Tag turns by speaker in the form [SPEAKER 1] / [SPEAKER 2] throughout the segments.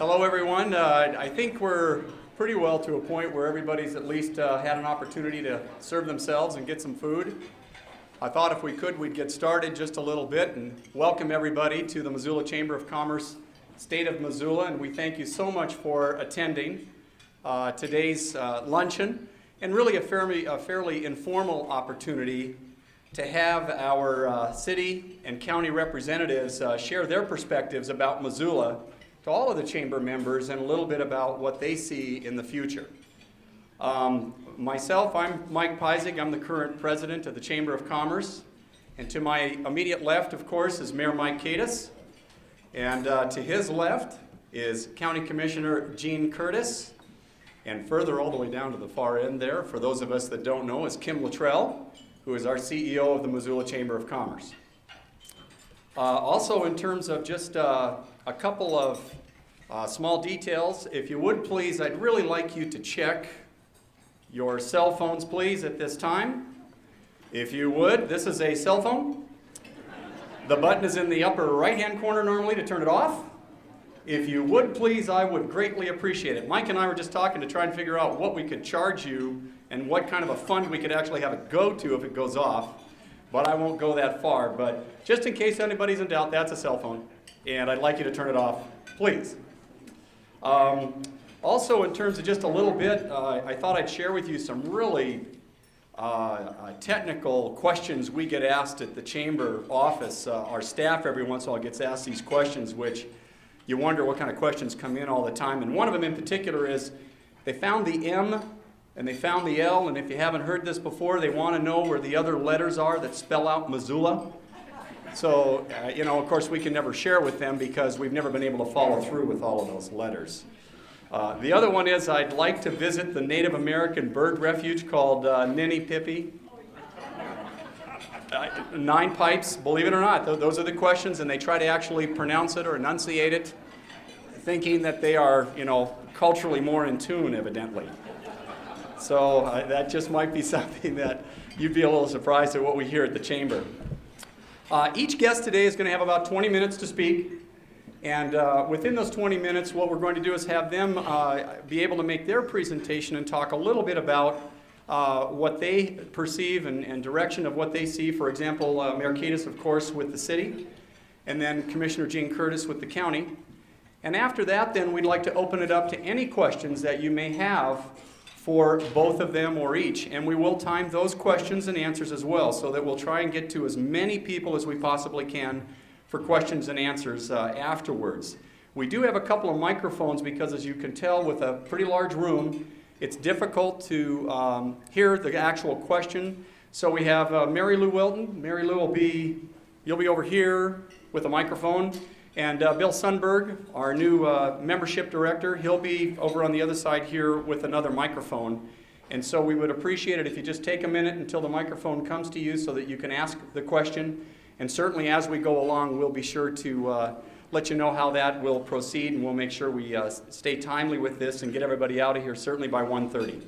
[SPEAKER 1] Hello, everyone. I think we're pretty well to a point where everybody's at least had an opportunity to serve themselves and get some food. I thought if we could, we'd get started just a little bit and welcome everybody to the Missoula Chamber of Commerce, State of Missoula, and we thank you so much for attending today's luncheon, and really a fairly informal opportunity to have our city and county representatives share their perspectives about Missoula to all of the chamber members and a little bit about what they see in the future. Myself, I'm Mike Peisig. I'm the current president of the Chamber of Commerce. And to my immediate left, of course, is Mayor Mike Kadas. And to his left is County Commissioner Gene Kadas. And further all the way down to the far end there, for those of us that don't know, is Kim Luttrell, who is our CEO of the Missoula Chamber of Commerce. Also, in terms of just a couple of small details, if you would please, I'd really like you to check your cell phones, please, at this time. If you would, this is a cell phone. The button is in the upper right-hand corner normally to turn it off. If you would please, I would greatly appreciate it. Mike and I were just talking to try and figure out what we could charge you and what kind of a fund we could actually have it go to if it goes off. But I won't go that far. But just in case anybody's in doubt, that's a cell phone. And I'd like you to turn it off, please. Also, in terms of just a little bit, I thought I'd share with you some really technical questions we get asked at the Chamber office. Our staff every once in a while gets asked these questions, which you wonder what kind of questions come in all the time. And one of them in particular is, they found the M and they found the L, and if you haven't heard this before, they want to know where the other letters are that spell out Missoula. So, of course, we can never share with them because we've never been able to follow through with all of those letters. The other one is, I'd like to visit the Native American bird refuge called Ninny-Pippi. 9 pipes, believe it or not, those are the questions, and they try to actually pronounce it or enunciate it, thinking that they are, culturally more in tune, evidently. So that just might be something that you'd be a little surprised at what we hear at the Chamber. Each guest today is going to have about 20 minutes to speak. And within those 20 minutes, what we're going to do is have them be able to make their presentation and talk a little bit about what they perceive and direction of what they see. For example, Mayor Kadas, of course, with the city, and then Commissioner Gene Kadas with the county. And after that, then we'd like to open it up to any questions that you may have for both of them or each. And we will time those questions and answers as well, so that we'll try and get to as many people as we possibly can for questions and answers afterwards. We do have a couple of microphones because, as you can tell, with a pretty large room, it's difficult to hear the actual question. So we have Mary Lou Wilton. Mary Lou you'll be over here with a microphone. And Bill Sundberg, our new membership director, he'll be over on the other side here with another microphone. And so we would appreciate it if you just take a minute until the microphone comes to you so that you can ask the question. And certainly as we go along, we'll be sure to let you know how that will proceed, and we'll make sure we stay timely with this and get everybody out of here certainly by 1:30.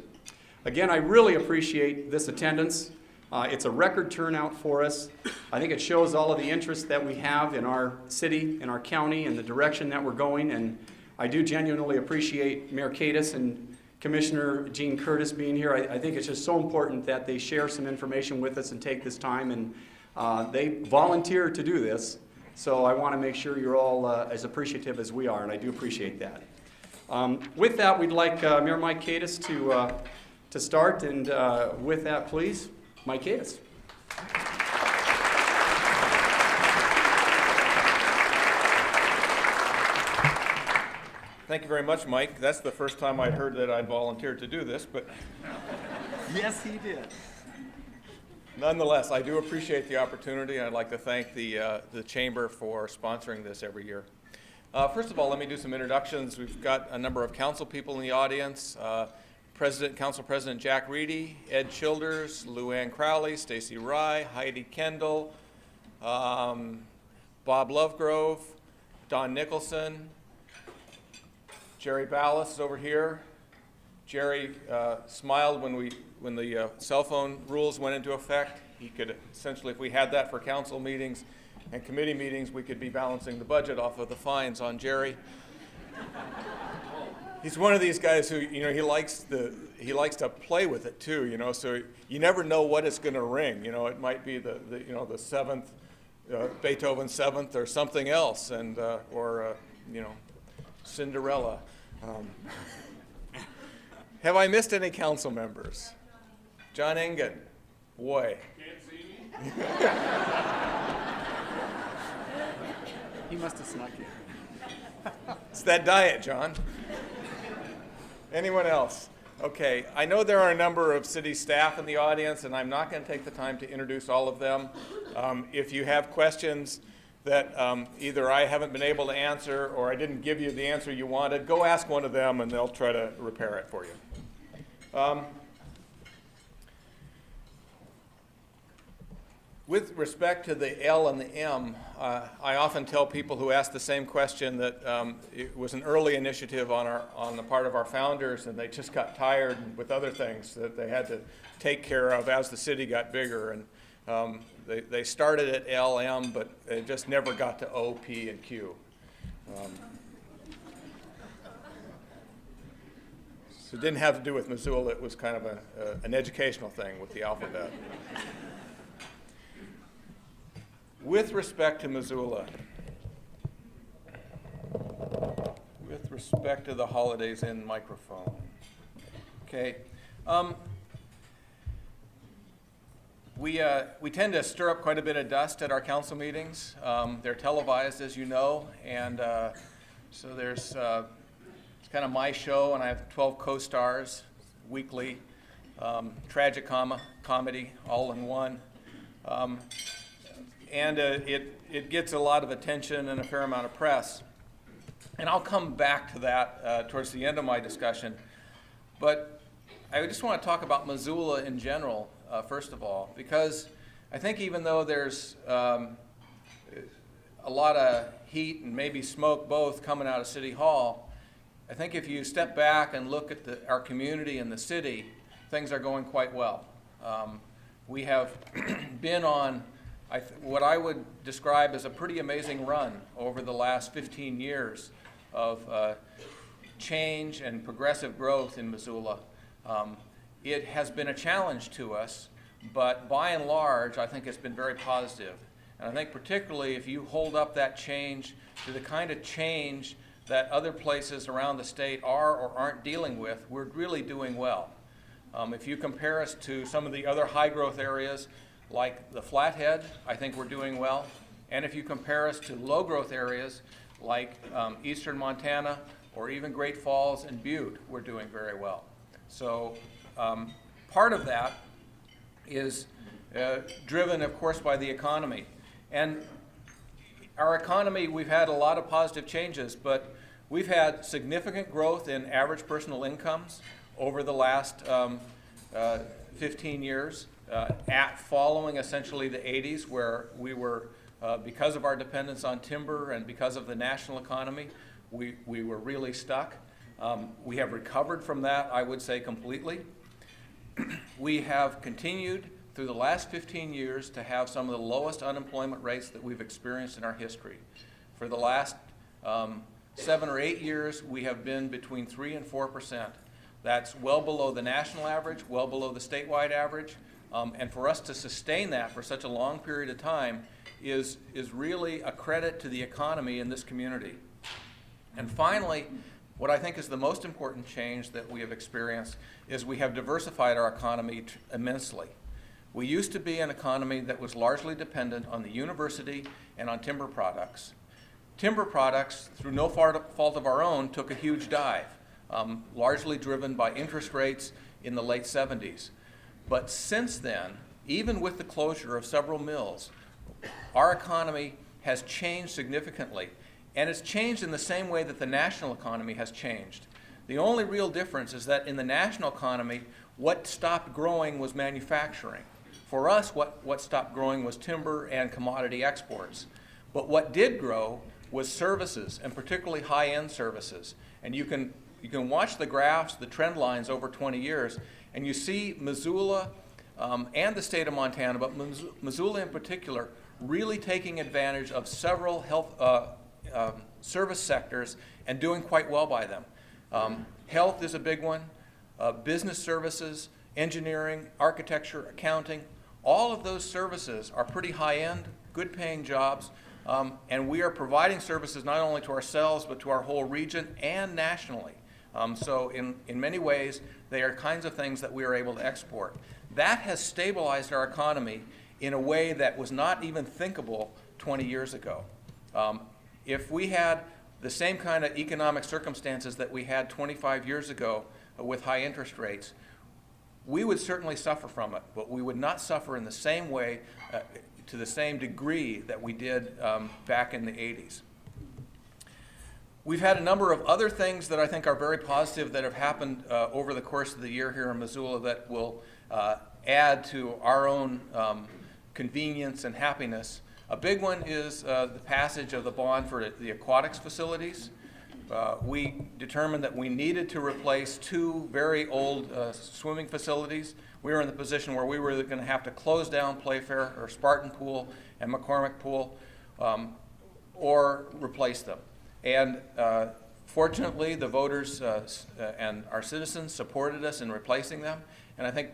[SPEAKER 1] Again, I really appreciate this attendance. It's a record turnout for us. I think it shows all of the interest that we have in our city, in our county, and the direction that we're going. And I do genuinely appreciate Mayor Kadas and Commissioner Gene Kadas being here. I think it's just so important that they share some information with us and take this time. And they volunteer to do this. So I want to make sure you're all as appreciative as we are, and I do appreciate that. With that, we'd like Mayor Mike Kadas to start. And with that, please, Mike Kadas.
[SPEAKER 2] Thank you very much, Mike. That's the first time I'd heard that I'd volunteered to do this, but
[SPEAKER 1] Yes, he did.
[SPEAKER 2] Nonetheless, I do appreciate the opportunity. I'd like to thank the Chamber for sponsoring this every year. First of all, let me do some introductions. We've got a number of council people in the audience. Council President Jack Reedy, Ed Childers, Lou Ann Crowley, Stacy Rye, Heidi Kendall, Bob Lovegrove, Don Nicholson, Jerry Ballas is over here. Jerry smiled when the cell phone rules went into effect. He could essentially, if we had that for council meetings and committee meetings, we could be balancing the budget off of the fines on Jerry. He's one of these guys who, he likes to play with it too, so you never know what it's going to ring. It might be the seventh, Beethoven seventh or something else, and or Cinderella. Have I missed any council members? John Engen, boy.
[SPEAKER 3] Can't see me?
[SPEAKER 1] He must have snuck in.
[SPEAKER 2] It's that diet, John. Anyone else? Okay, I know there are a number of city staff in the audience, and I'm not going to take the time to introduce all of them. If you have questions that either I haven't been able to answer or I didn't give you the answer you wanted, go ask one of them and they'll try to repair it for you. With respect to the L and the M, I often tell people who ask the same question that it was an early initiative on the part of our founders, and they just got tired with other things that they had to take care of as the city got bigger. And they started at L, M, but they just never got to O, P, and Q. So it didn't have to do with Missoula. It was kind of an educational thing with the alphabet. With respect to Missoula, with respect to the Holidays Inn microphone, okay, we tend to stir up quite a bit of dust at our council meetings. They're televised, as you know, and so there's it's kind of my show, and I have 12 co-stars weekly, tragic comedy, all in one. And it gets a lot of attention and a fair amount of press. And I'll come back to that towards the end of my discussion. But I just want to talk about Missoula in general, first of all, because I think even though there's a lot of heat and maybe smoke both coming out of City Hall, I think if you step back and look at our community and the city, things are going quite well. We have been on what I would describe as a pretty amazing run over the last 15 years of change and progressive growth in Missoula. It has been a challenge to us, but by and large, I think it's been very positive. And I think particularly if you hold up that change to the kind of change that other places around the state are or aren't dealing with, we're really doing well. If you compare us to some of the other high growth areas, like the Flathead, I think we're doing well. And if you compare us to low growth areas like eastern Montana or even Great Falls and Butte, we're doing very well. So part of that is driven, of course, by the economy. And our economy, we've had a lot of positive changes, but we've had significant growth in average personal incomes over the last 15 years. Following essentially the 80s, where we were, because of our dependence on timber and because of the national economy, we were really stuck. We have recovered from that, I would say, completely. We have continued through the last 15 years to have some of the lowest unemployment rates that we've experienced in our history. For the last 7 or 8 years, we have been between 3 and 4%. That's well below the national average, well below the statewide average. And for us to sustain that for such a long period of time is really a credit to the economy in this community. And finally, what I think is the most important change that we have experienced is we have diversified our economy immensely. We used to be an economy that was largely dependent on the university and on timber products. Timber products, through no fault of our own, took a huge dive, largely driven by interest rates in the late 70s. But since then, even with the closure of several mills, our economy has changed significantly. And it's changed in the same way that the national economy has changed. The only real difference is that in the national economy, what stopped growing was manufacturing. For us, what stopped growing was timber and commodity exports. But what did grow was services, and particularly high-end services. And you can watch the graphs, the trend lines over 20 years, and you see Missoula and the state of Montana, but Missoula in particular, really taking advantage of several service sectors and doing quite well by them. Health is a big one, business services, engineering, architecture, accounting. All of those services are pretty high-end, good-paying jobs, and we are providing services not only to ourselves but to our whole region and nationally. So in many ways, they are kinds of things that we are able to export. That has stabilized our economy in a way that was not even thinkable 20 years ago. If we had the same kind of economic circumstances that we had 25 years ago with high interest rates, we would certainly suffer from it, but we would not suffer in the same way, to the same degree that we did back in the 80s. We've had a number of other things that I think are very positive that have happened over the course of the year here in Missoula that will add to our own convenience and happiness. A big one is the passage of the bond for the aquatics facilities. We determined that we needed to replace two very old swimming facilities. We were in the position where we were going to have to close down Playfair or Spartan Pool and McCormick Pool or replace them. And fortunately, the voters and our citizens supported us in replacing them. And I think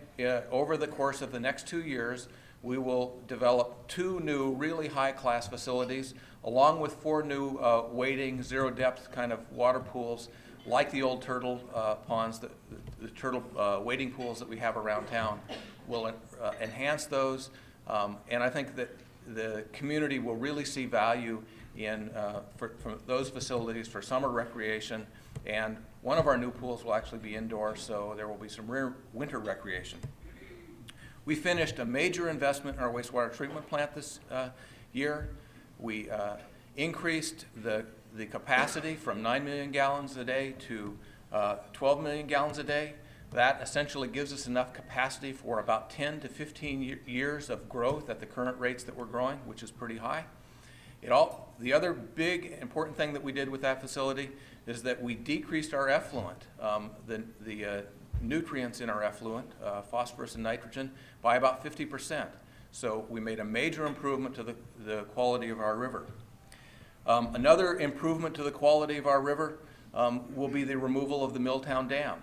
[SPEAKER 2] over the course of the next 2 years, we will develop 2 new really high-class facilities, along with 4 new wading, zero-depth kind of water pools, like the old turtle ponds, the turtle wading pools that we have around town. We'll enhance those, and I think that the community will really see value in for those facilities for summer recreation, and one of our new pools will actually be indoor, so there will be some winter recreation. We finished a major investment in our wastewater treatment plant this year. We increased the capacity from 9 million gallons a day to 12 million gallons a day. That essentially gives us enough capacity for about 10 to 15 years of growth at the current rates that we're growing, which is pretty high. The other big important thing that we did with that facility is that we decreased our effluent, the nutrients in our effluent, phosphorus and nitrogen, by about 50%. So we made a major improvement to the quality of our river. Another improvement to the quality of our river will be the removal of the Milltown Dam.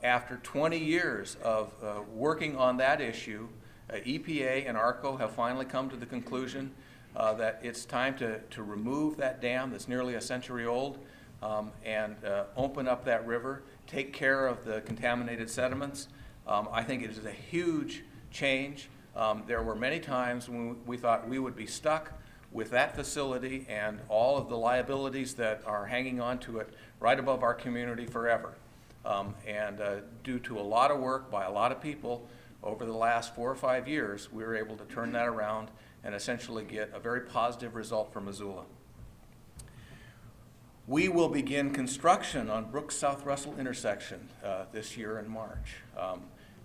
[SPEAKER 2] After 20 years of working on that issue, EPA and ARCO have finally come to the conclusion that it's time to remove that dam that's nearly a century old and open up that river, take care of the contaminated sediments. I think it is a huge change. There were many times when we thought we would be stuck with that facility and all of the liabilities that are hanging on to it right above our community forever. Due to a lot of work by a lot of people over the last 4 or 5 years, we were able to turn that around and essentially get a very positive result for Missoula. We will begin construction on Brooks South Russell intersection this year in March.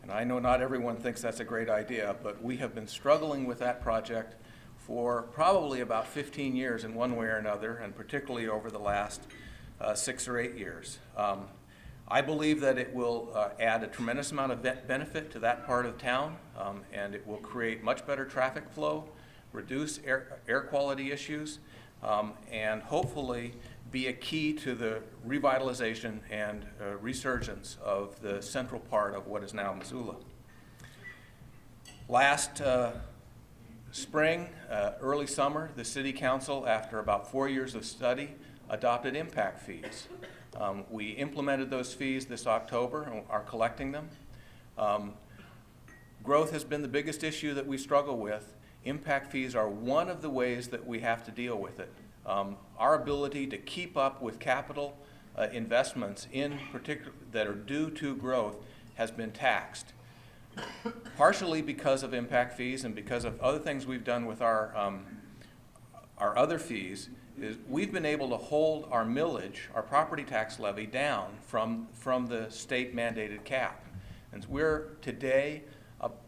[SPEAKER 2] And I know not everyone thinks that's a great idea, but we have been struggling with that project for probably about 15 years in one way or another, and particularly over the last 6 or 8 years. I believe that it will add a tremendous amount of benefit to that part of town, and it will create much better traffic flow, reduce air quality issues, and hopefully be a key to the revitalization and resurgence of the central part of what is now Missoula. Last spring, early summer, the City Council, after about 4 years of study, adopted impact fees. We implemented those fees this October and are collecting them. Growth has been the biggest issue that we struggle with. Impact fees are one of the ways that we have to deal with it. Our ability to keep up with capital investments in particular that are due to growth has been taxed. Partially because of impact fees and because of other things we've done with our other fees, is we've been able to hold our millage, our property tax levy, down from the state mandated cap. And we're today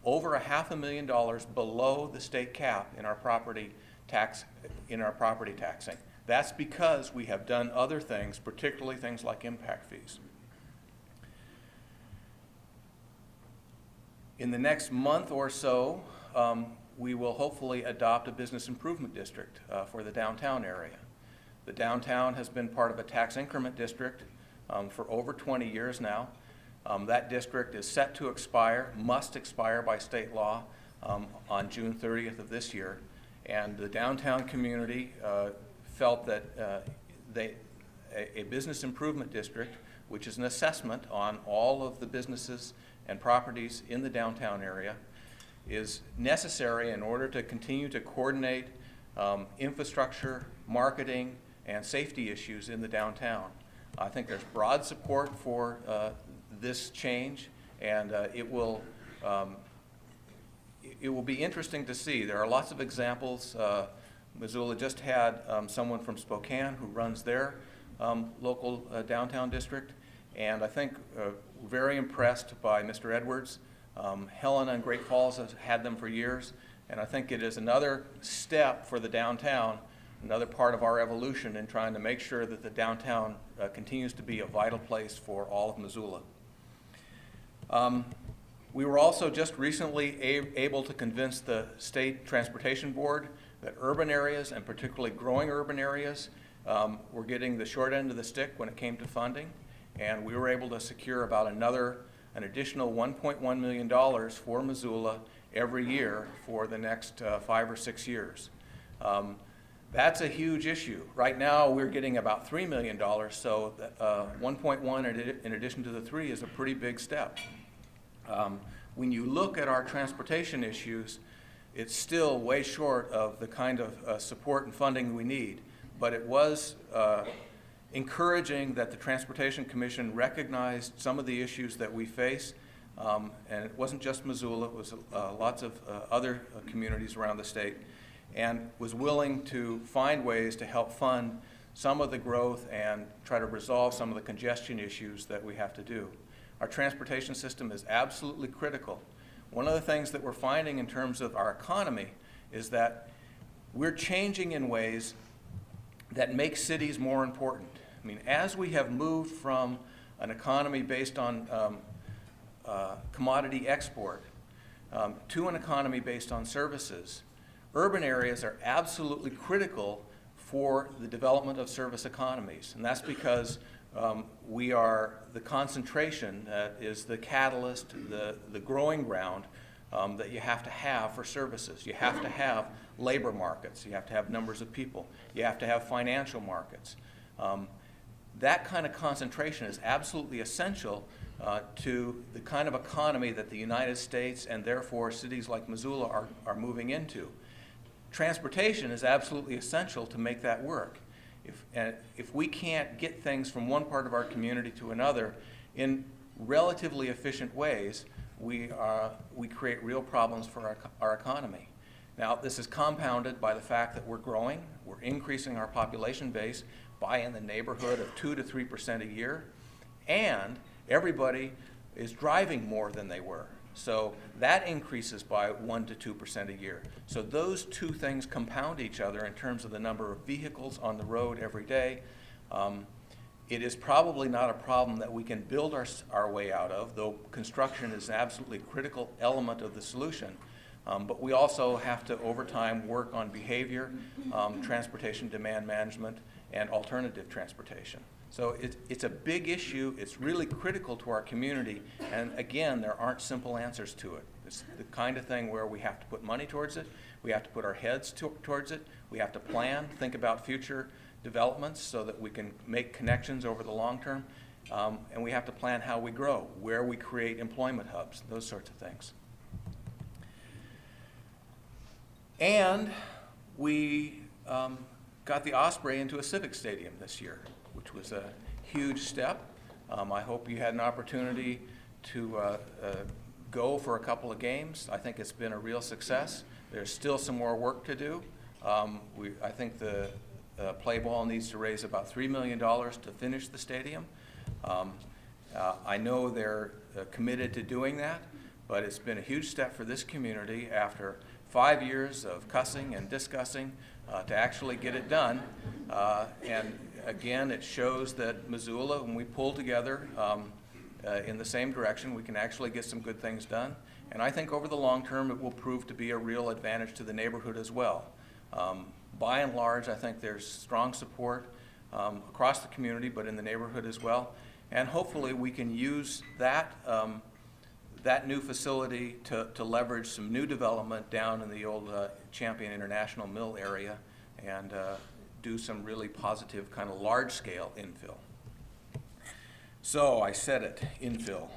[SPEAKER 2] over $500,000 below the state cap in our property taxing. That's because we have done other things, particularly things like impact fees. In the next month or so, we will hopefully adopt a business improvement district for the downtown area. The downtown has been part of a tax increment district for over 20 years now. That district is set to expire, must expire by state law on June 30th of this year. And the downtown community felt that a business improvement district, which is an assessment on all of the businesses and properties in the downtown area, is necessary in order to continue to coordinate infrastructure, marketing, and safety issues in the downtown. I think there's broad support for this change, and it will be interesting to see. There are lots of examples. Missoula just had someone from Spokane who runs their local downtown district, and I think very impressed by Mr. Edwards. Helena and Great Falls has had them for years, and I think it is another step for the downtown, another part of our evolution in trying to make sure that the downtown continues to be a vital place for all of Missoula. We were also just recently able to convince the State Transportation Board that urban areas, and particularly growing urban areas, were getting the short end of the stick when it came to funding, and we were able to secure about an additional $1.1 million for Missoula every year for the next 5 or 6 years. That's a huge issue. Right now we're getting about $3 million, so 1.1 in addition to the 3 is a pretty big step. When you look at our transportation issues, it's still way short of the kind of support and funding we need, but it was encouraging that the Transportation Commission recognized some of the issues that we face, and it wasn't just Missoula, it was lots of other communities around the state, and was willing to find ways to help fund some of the growth and try to resolve some of the congestion issues that we have to do. Our transportation system is absolutely critical. One of the things that we're finding in terms of our economy is that we're changing in ways that make cities more important. I mean, as we have moved from an economy based on commodity export to an economy based on services, urban areas are absolutely critical for the development of service economies. And that's because we are the concentration that is the catalyst, the growing ground that you have to have for services. You have to have labor markets. You have to have numbers of people. You have to have financial markets. That kind of concentration is absolutely essential to the kind of economy that the United States and therefore cities like Missoula are moving into. Transportation is absolutely essential to make that work. If we can't get things from one part of our community to another in relatively efficient ways, we create real problems for our economy. Now, this is compounded by the fact that we're growing, we're increasing our population base by in the neighborhood of 2 to 3% a year, and everybody is driving more than they were. So that increases by 1 to 2% a year. So those two things compound each other in terms of the number of vehicles on the road every day. It is probably not a problem that we can build our way out of, though construction is an absolutely critical element of the solution. But we also have to, over time, work on behavior, transportation demand management, and alternative transportation. So it's a big issue. It's really critical to our community. And again, there aren't simple answers to it. It's the kind of thing where we have to put money towards it. We have to put our heads towards it. We have to plan, think about future developments so that we can make connections over the long term. And we have to plan how we grow, where we create employment hubs, those sorts of things. And we got the Osprey into a civic stadium this year, which was a huge step. I hope you had an opportunity to go for a couple of games. I think it's been a real success. There's still some more work to do. I think the play ball needs to raise about $3 million to finish the stadium. I know they're committed to doing that, but it's been a huge step for this community after 5 years of cussing and discussing to actually get it done. And again, it shows that Missoula, when we pull together in the same direction, we can actually get some good things done. And I think over the long term, it will prove to be a real advantage to the neighborhood as well. By and large, I think there's strong support across the community, but in the neighborhood as well. And hopefully we can use that, that new facility to leverage some new development down in the old Champion International Mill area and do some really positive kind of large-scale infill. So I said it, infill.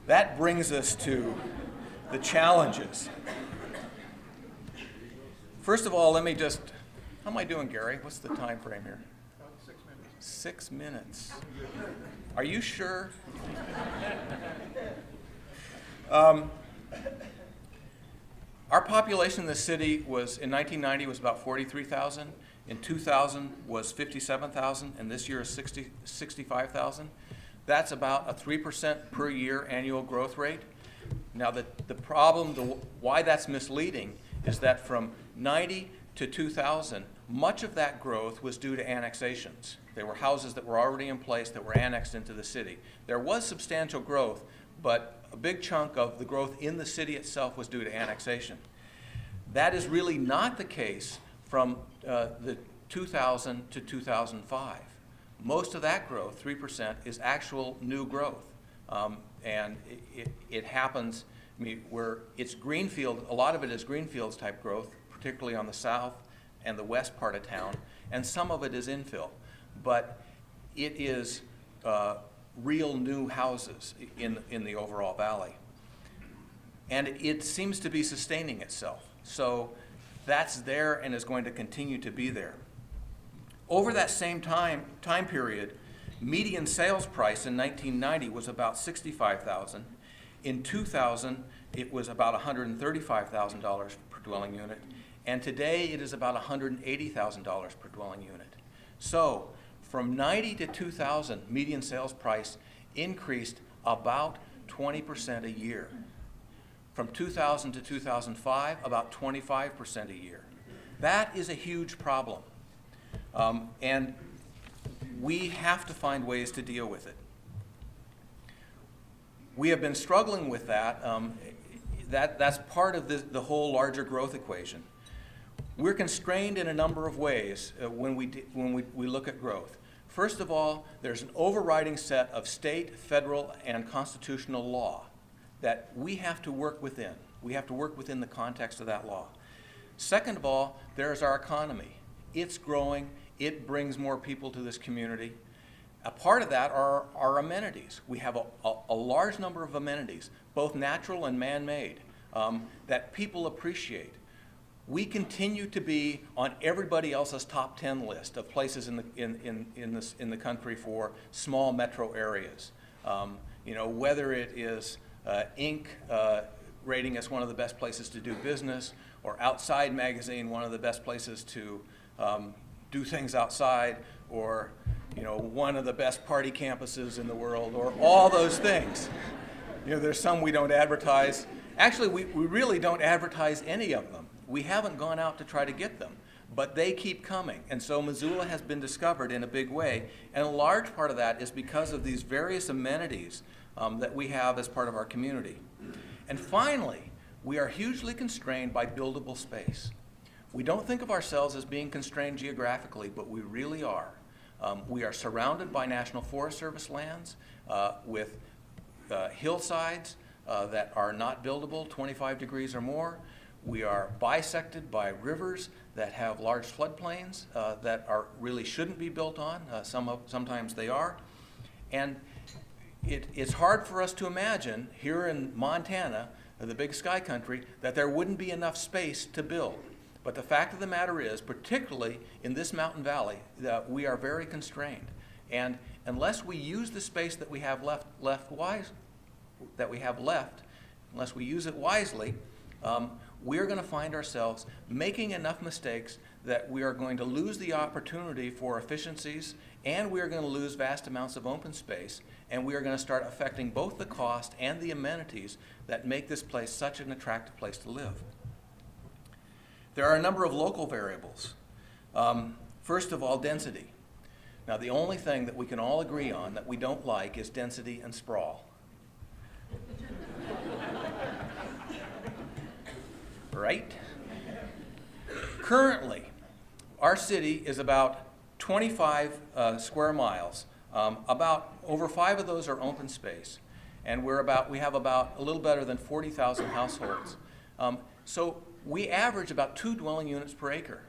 [SPEAKER 2] That brings us to the challenges. First of all, let me just, how am I doing, Gary? What's the time frame here?
[SPEAKER 3] 6 minutes.
[SPEAKER 2] 6 minutes. Are you sure? Our population in the city was, in 1990, was about 43,000. In 2000 was 57,000, and this year is 65,000. That's about a 3% per year annual growth rate. Now, the problem, why that's misleading, is that from 90 to 2000, much of that growth was due to annexations. There were houses that were already in place that were annexed into the city. There was substantial growth, but a big chunk of the growth in the city itself was due to annexation. That is really not the case from the 2000 to 2005. Most of that growth, 3%, is actual new growth. And it happens, I mean, where it's greenfield, a lot of it is greenfields type growth, particularly on the south and the west part of town, and some of it is infill. But it is real new houses in the overall valley. And it seems to be sustaining itself. So that's there and is going to continue to be there. Over that same time period, median sales price in 1990 was about $65,000. In 2000, it was about $135,000 per dwelling unit. And today it is about $180,000 per dwelling unit. So from 90 to 2000, median sales price increased about 20% a year. From 2000 to 2005, about 25% a year. That is a huge problem. And we have to find ways to deal with it. We have been struggling with that. That's part of the whole larger growth equation. We're constrained in a number of ways when we look at growth. First of all, there's an overriding set of state, federal, and constitutional law that we have to work within. We have to work within the context of that law. Second of all, there's our economy. It's growing. It brings more people to this community. A part of that are our amenities. We have a large number of amenities, both natural and man-made, that people appreciate. We continue to be on everybody else's top 10 list of places in the country for small metro areas. Whether it is Inc. Rating us one of the best places to do business, or Outside Magazine, one of the best places to do things outside, or one of the best party campuses in the world, or all those things. There's some we don't advertise. Actually, we really don't advertise any of them. We haven't gone out to try to get them, but they keep coming. And so Missoula has been discovered in a big way, and a large part of that is because of these various amenities that we have as part of our community. And finally, we are hugely constrained by buildable space. We don't think of ourselves as being constrained geographically, but we really are. We are surrounded by National Forest Service lands with hillsides that are not buildable, 25 degrees or more. We are bisected by rivers that have large floodplains that really shouldn't be built on. Sometimes they are. And it's hard for us to imagine here in Montana, the big sky country, that there wouldn't be enough space to build. But the fact of the matter is, particularly in this mountain valley, that we are very constrained. And unless we use the space that we have unless we use it wisely, we're going to find ourselves making enough mistakes that we are going to lose the opportunity for efficiencies, and we are going to lose vast amounts of open space, and we are going to start affecting both the cost and the amenities that make this place such an attractive place to live. There are a number of local variables. First of all, density. Now, the only thing that we can all agree on that we don't like is density and sprawl. Right? Currently, our city is about 25 square miles. About over 5 of those are open space, and we have about a little better than 40,000 households. So we average about 2 dwelling units per acre.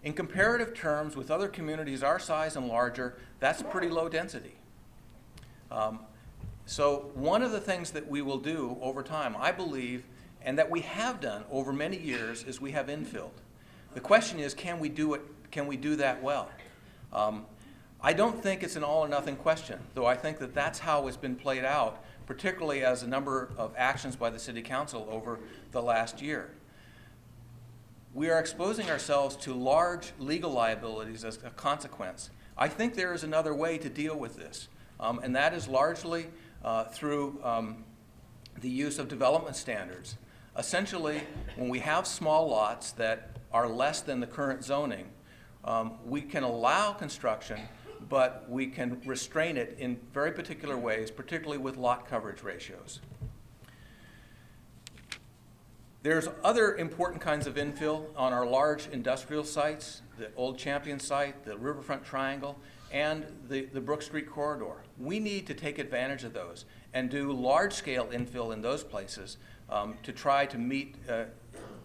[SPEAKER 2] In comparative terms, with other communities our size and larger, that's pretty low density. So one of the things that we will do over time, I believe, and that we have done over many years, is we have infilled. The question is, can we do it? Can we do that well? I don't think it's an all or nothing question, though I think that that's how it's been played out, particularly as a number of actions by the City Council over the last year. We are exposing ourselves to large legal liabilities as a consequence. I think there is another way to deal with this, and that is largely through the use of development standards. Essentially, when we have small lots that are less than the current zoning, we can allow construction, but we can restrain it in very particular ways, particularly with lot coverage ratios. There's other important kinds of infill on our large industrial sites, the Old Champion site, the Riverfront Triangle, and the Brook Street corridor. We need to take advantage of those and do large-scale infill in those places to try to meet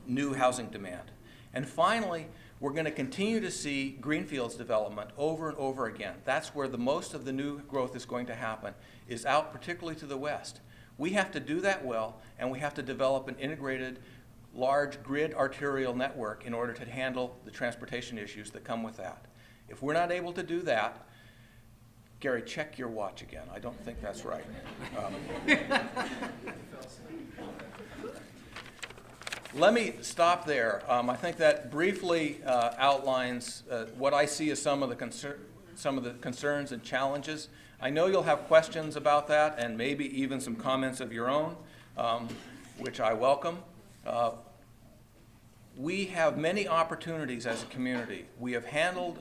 [SPEAKER 2] new housing demand. And finally, we're going to continue to see greenfields development over and over again. That's where the most of the new growth is going to happen, is out particularly to the west. We have to do that well, and we have to develop an integrated, large grid arterial network in order to handle the transportation issues that come with that. If we're not able to do that, Gary, check your watch again. I don't think that's right. Let me stop there. I think that briefly outlines what I see as some of the concerns and challenges. I know you'll have questions about that and maybe even some comments of your own, which I welcome. We have many opportunities as a community. We have handled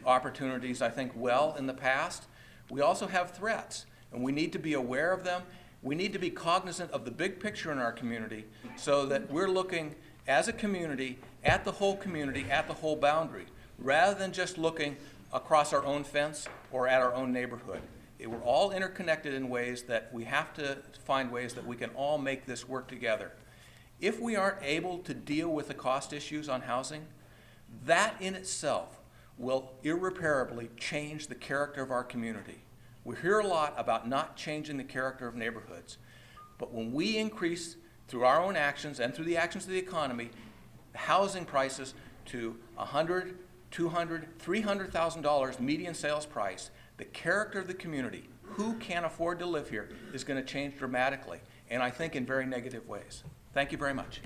[SPEAKER 2] opportunities, I think, well in the past. We also have threats, and we need to be aware of them. We need to be cognizant of the big picture in our community so that we're looking as a community, at the whole boundary, rather than just looking across our own fence or at our own neighborhood. We're all interconnected in ways that we have to find ways that we can all make this work together. If we aren't able to deal with the cost issues on housing, that in itself will irreparably change the character of our community. We hear a lot about not changing the character of neighborhoods, but when we increase through our own actions and through the actions of the economy, housing prices to $100,000, $200,000, $300,000 median sales price, the character of the community, who can afford to live here, is going to change dramatically, and I think in very negative ways. Thank you very much.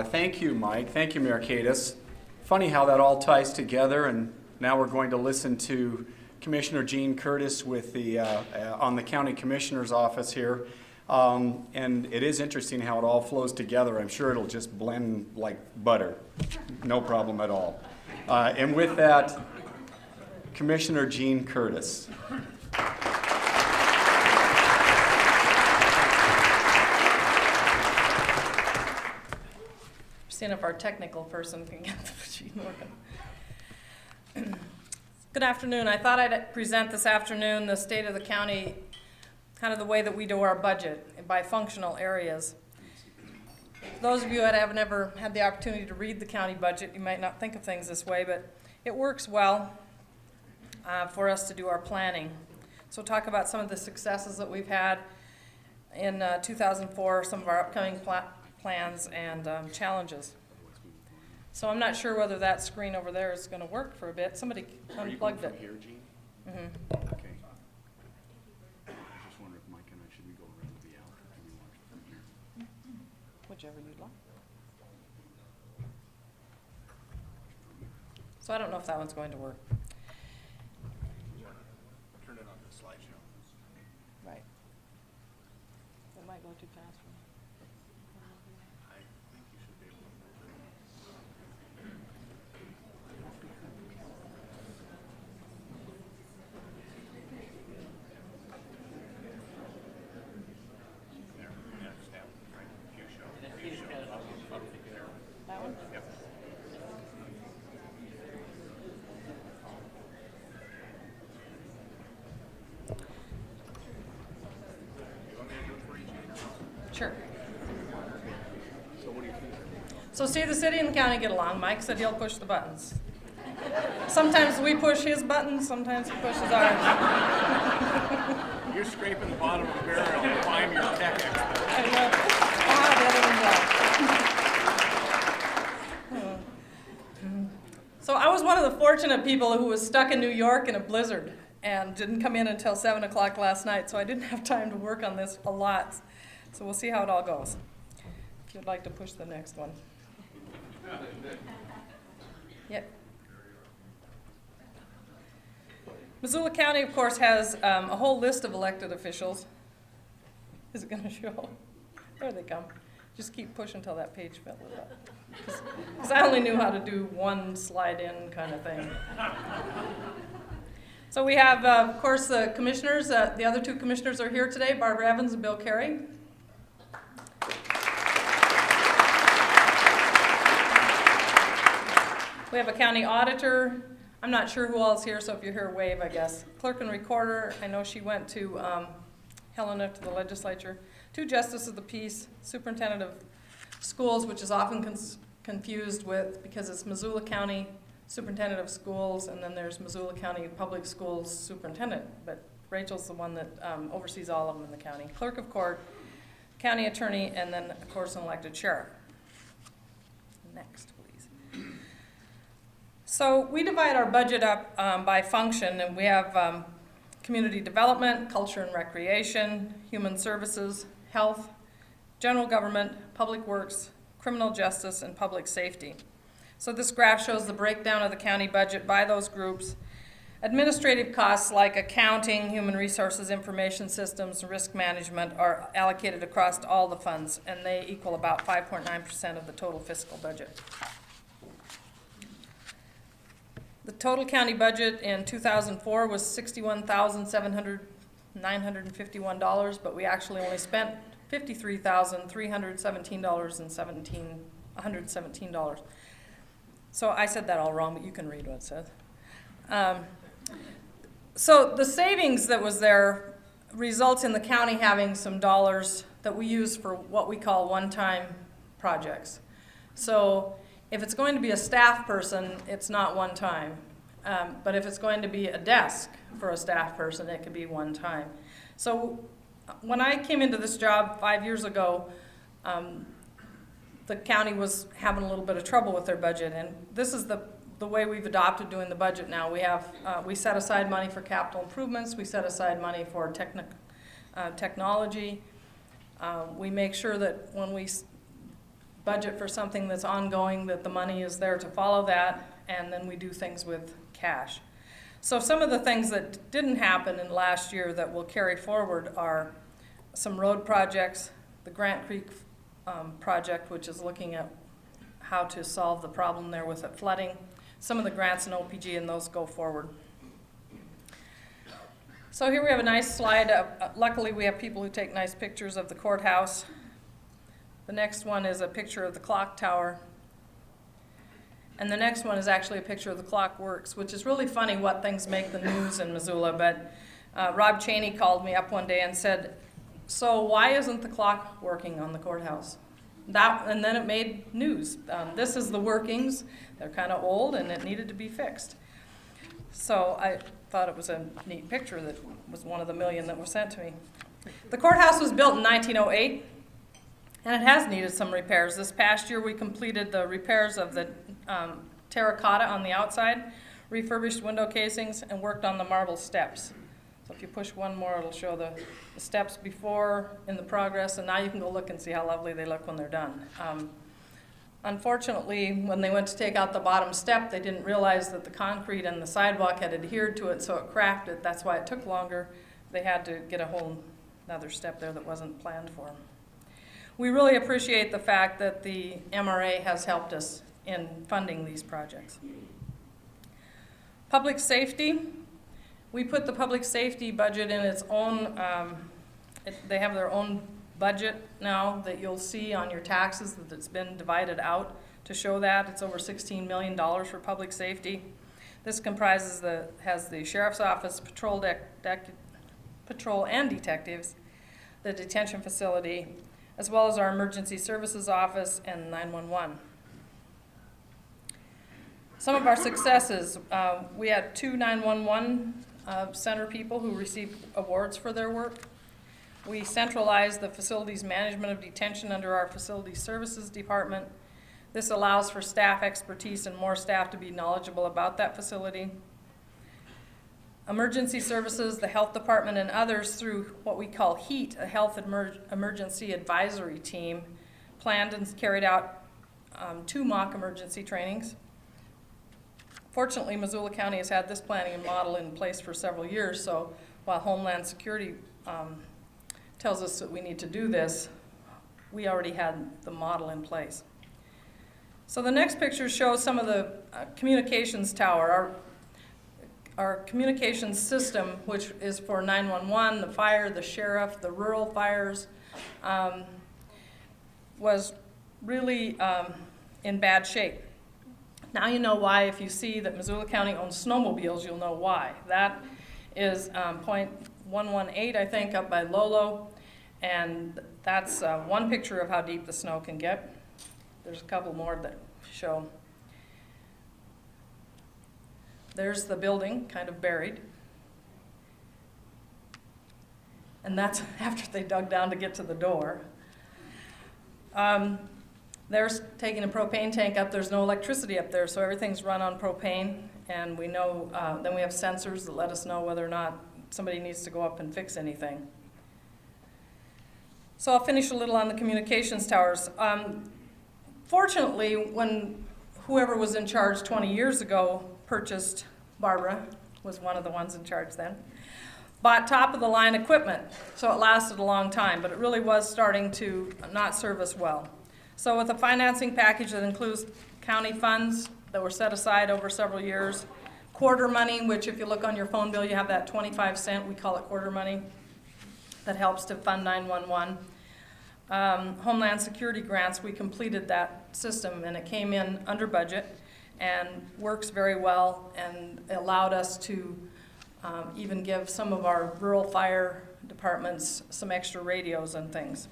[SPEAKER 1] Thank you, Mike. Thank you, Mayor Kadas. Funny how that all ties together, and now we're going to listen to Commissioner Gene Curtis with the on the County Commissioner's office here. And it is interesting how it all flows together. I'm sure it'll just blend like butter. No problem at all. And with that, Commissioner Gene Curtis.
[SPEAKER 3] Seeing if our technical person can get the machine working. Good afternoon. I thought I'd present this afternoon the state of the county, kind of the way that we do our budget by functional areas. For those of you that have never had the opportunity to read the county budget, you might not think of things this way, but it works well for us to do our planning. So we'll talk about some of the successes that we've had in 2004, some of our upcoming plans and challenges. So I'm not sure whether that screen over there is going to work for a bit. Somebody unplugged it.
[SPEAKER 1] Here, Gene?
[SPEAKER 3] Mm-hmm.
[SPEAKER 1] Okay. I just wonder if Mike and I should we go around to the out or can we watch it from here?
[SPEAKER 3] Whichever you'd like. So I don't know if that one's going to work.
[SPEAKER 2] Turn it on to the slideshow.
[SPEAKER 3] Right. It might go too fast for me.
[SPEAKER 2] I think you should be able to move it.
[SPEAKER 3] Sure. So see the city and the county get along. Mike said he'll push the buttons. Sometimes we push his buttons, sometimes he pushes ours.
[SPEAKER 4] You're scraping the bottom of the barrel to find your tech expert.
[SPEAKER 3] I know. The other one's out. So I was one of the fortunate people who was stuck in New York in a blizzard and didn't come in until 7 o'clock last night, so I didn't have time to work on this a lot. So we'll see how it all goes. If you'd like to push the next one. Yep. Missoula County, of course, has a whole list of elected officials. Is it going to show? There they come. Just keep pushing until that page fills up. Because I only knew how to do one slide in kind of thing. So we have, of course, the commissioners. The other two commissioners are here today, Barbara Evans and Bill Carey. We have a county auditor. I'm not sure who all is here, so if you're here, wave, I guess. Clerk and recorder. I know she went to Helena to the legislature. 2 justices of the peace, superintendent of schools, which is often confused with, because it's Missoula County Superintendent of Schools, and then there's Missoula County Public Schools Superintendent, but Rachel's the one that oversees all of them in the county. Clerk of court, county attorney, and then, of course, an elected sheriff. Next, please. So we divide our budget up by function, and we have community development, culture and recreation, human services, health, general government, public works, criminal justice, and public safety. So this graph shows the breakdown of the county budget by those groups. Administrative costs like accounting, human resources, information systems, and risk management are allocated across all the funds, and they equal about 5.9% of the total fiscal budget. The total county budget in 2004 was $61,951, but we actually only spent $53,317.17. So I said that all wrong, but you can read what it says. So the savings that was there results in the county having some dollars that we use for what we call one-time projects. So if it's going to be a staff person, it's not one time. But if it's going to be a desk for a staff person, it could be one time. So when I came into this job 5 years ago, the county was having a little bit of trouble with their budget, and this is the way we've adopted doing the budget now. We set aside money for capital improvements, we set aside money for technology. We make sure that when we budget for something that's ongoing, that the money is there to follow that, and then we do things with cash. So some of the things that didn't happen in last year that will carry forward are some road projects, the Grant Creek project, which is looking at how to solve the problem there with it flooding. Some of the grants in OPG, and those go forward. So here we have a nice slide. Luckily, we have people who take nice pictures of the courthouse. The next one is a picture of the clock tower. And the next one is actually a picture of the clock works, which is really funny what things make the news in Missoula. But Rob Cheney called me up one day and said, so why isn't the clock working on the courthouse? And then it made news. This is the workings. They're kind of old and it needed to be fixed. So I thought it was a neat picture that was one of the million that were sent to me. The courthouse was built in 1908. And it has needed some repairs. This past year we completed the repairs of the terracotta on the outside, refurbished window casings, and worked on the marble steps. So if you push one more, it'll show the steps before in the progress, and now you can go look and see how lovely they look when they're done. Unfortunately, when they went to take out the bottom step, they didn't realize that the concrete and the sidewalk had adhered to it, so it cracked it. That's why it took longer. They had to get a whole another step there that wasn't planned for. We really appreciate the fact that the MRA has helped us in funding these projects. Public safety, we put the public safety budget in its own, they have their own budget now that you'll see on your taxes that it's been divided out. to show that. It's over $16 million for public safety. This comprises has the Sheriff's Office, patrol and detectives, the detention facility, as well as our Emergency Services Office and 911. Some of our successes, we had 2 911 center people who received awards for their work. We centralized the facilities management of detention under our Facility Services Department. This allows for staff expertise and more staff to be knowledgeable about that facility. Emergency services, the health department, and others through what we call HEAT, a health emergency advisory team, planned and carried out 2 mock emergency trainings. Fortunately, Missoula County has had this planning and model in place for several years, so while Homeland Security tells us that we need to do this, we already had the model in place. So the next picture shows some of the communications tower. Our communications system, which is for 911, the fire, the sheriff, the rural fires, was really in bad shape. Now you know why. If you see that Missoula County owns snowmobiles, you'll know why. That is .118, I think, up by Lolo, and that's one picture of how deep the snow can get. There's a couple more that show. There's the building, kind of buried. And that's after they dug down to get to the door. There's taking a propane tank up. There's no electricity up there, so everything's run on propane. And we know, then we have sensors that let us know whether or not somebody needs to go up and fix anything. So I'll finish a little on the communications towers. Fortunately, when whoever was in charge 20 years ago purchased, Barbara was one of the ones in charge then, bought top-of-the-line equipment, so it lasted a long time, but it really was starting to not serve us well. So with a financing package that includes county funds that were set aside over several years, quarter money, which if you look on your phone bill, you have that 25 cent, we call it quarter money, that helps to fund 911. Homeland Security grants, we completed that system and it came in under budget and works very well and allowed us to even give some of our rural fire departments some extra radios and things.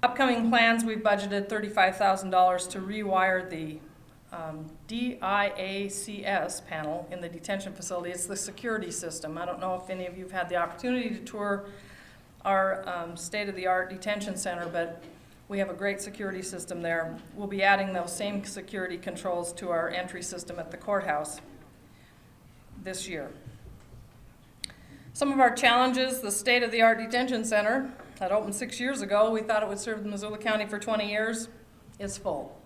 [SPEAKER 3] Upcoming plans, we've budgeted $35,000 to rewire the DIACS panel in the detention facility. It's the security system. I don't know if any of you have had the opportunity to tour our state-of-the-art detention center, but we have a great security system there. We'll be adding those same security controls to our entry system at the courthouse this year. Some of our challenges, the state-of-the-art detention center that opened 6 years ago, we thought it would serve Missoula County for 20 years, is full.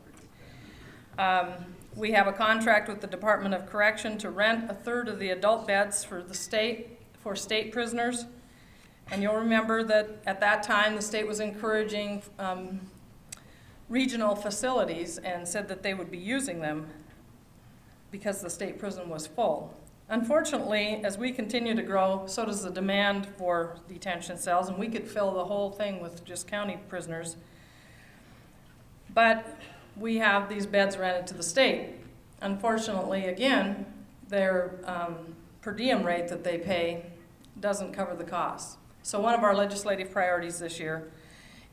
[SPEAKER 3] We have a contract with the Department of Correction to rent 1/3 of the adult beds for the state, for state prisoners. And you'll remember that at that time, the state was encouraging regional facilities and said that they would be using them because the state prison was full. Unfortunately, as we continue to grow, so does the demand for detention cells, and we could fill the whole thing with just county prisoners. But we have these beds rented to the state. Unfortunately, again, their per diem rate that they pay doesn't cover the costs. So one of our legislative priorities this year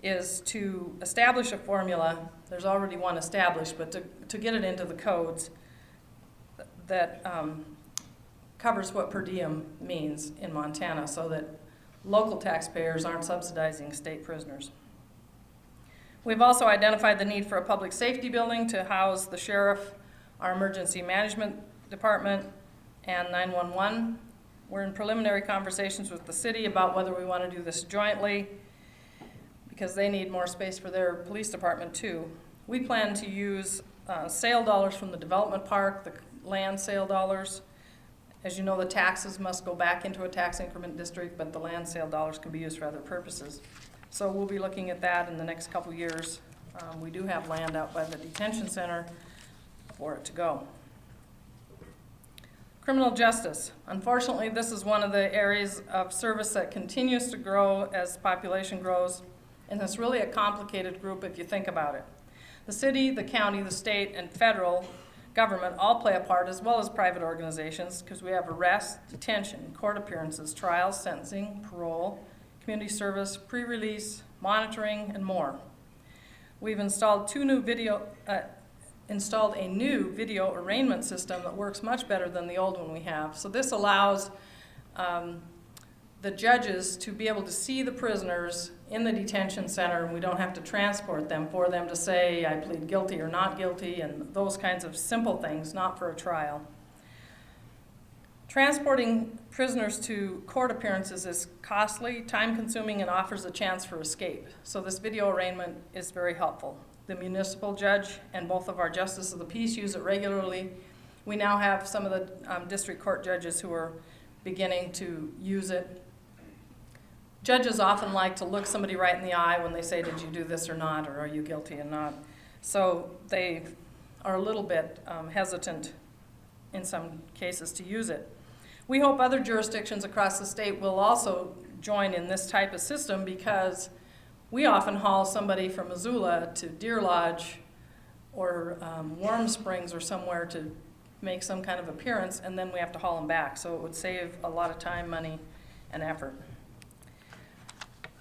[SPEAKER 3] is to establish a formula, there's already one established, but to get it into the codes that covers what per diem means in Montana so that local taxpayers aren't subsidizing state prisoners. We've also identified the need for a public safety building to house the sheriff, our emergency management department, and 911. We're in preliminary conversations with the city about whether we want to do this jointly because they need more space for their police department too. We plan to use sale dollars from the development park, the land sale dollars. As you know, the taxes must go back into a tax increment district, but the land sale dollars can be used for other purposes. So we'll be looking at that in the next couple years. We do have land out by the detention center for it to go. Criminal justice. Unfortunately, this is one of the areas of service that continues to grow as population grows, and it's really a complicated group if you think about it. The city, the county, the state, and federal government all play a part, as well as private organizations, because we have arrest, detention, court appearances, trials, sentencing, parole, community service, pre-release, monitoring, and more. We've installed a new video arraignment system that works much better than the old one we have. So this allows the judges to be able to see the prisoners in the detention center, and we don't have to transport them for them to say, I plead guilty or not guilty, and those kinds of simple things, not for a trial. Transporting prisoners to court appearances is costly, time-consuming, and offers a chance for escape. So this video arraignment is very helpful. The municipal judge and both of our justices of the peace use it regularly. We now have some of the district court judges who are beginning to use it. Judges often like to look somebody right in the eye when they say, did you do this or not, or are you guilty or not? So they are a little bit hesitant in some cases to use it. We hope other jurisdictions across the state will also join in this type of system, because we often haul somebody from Missoula to Deer Lodge or Warm Springs or somewhere to make some kind of appearance, and then we have to haul them back. So it would save a lot of time, money, and effort.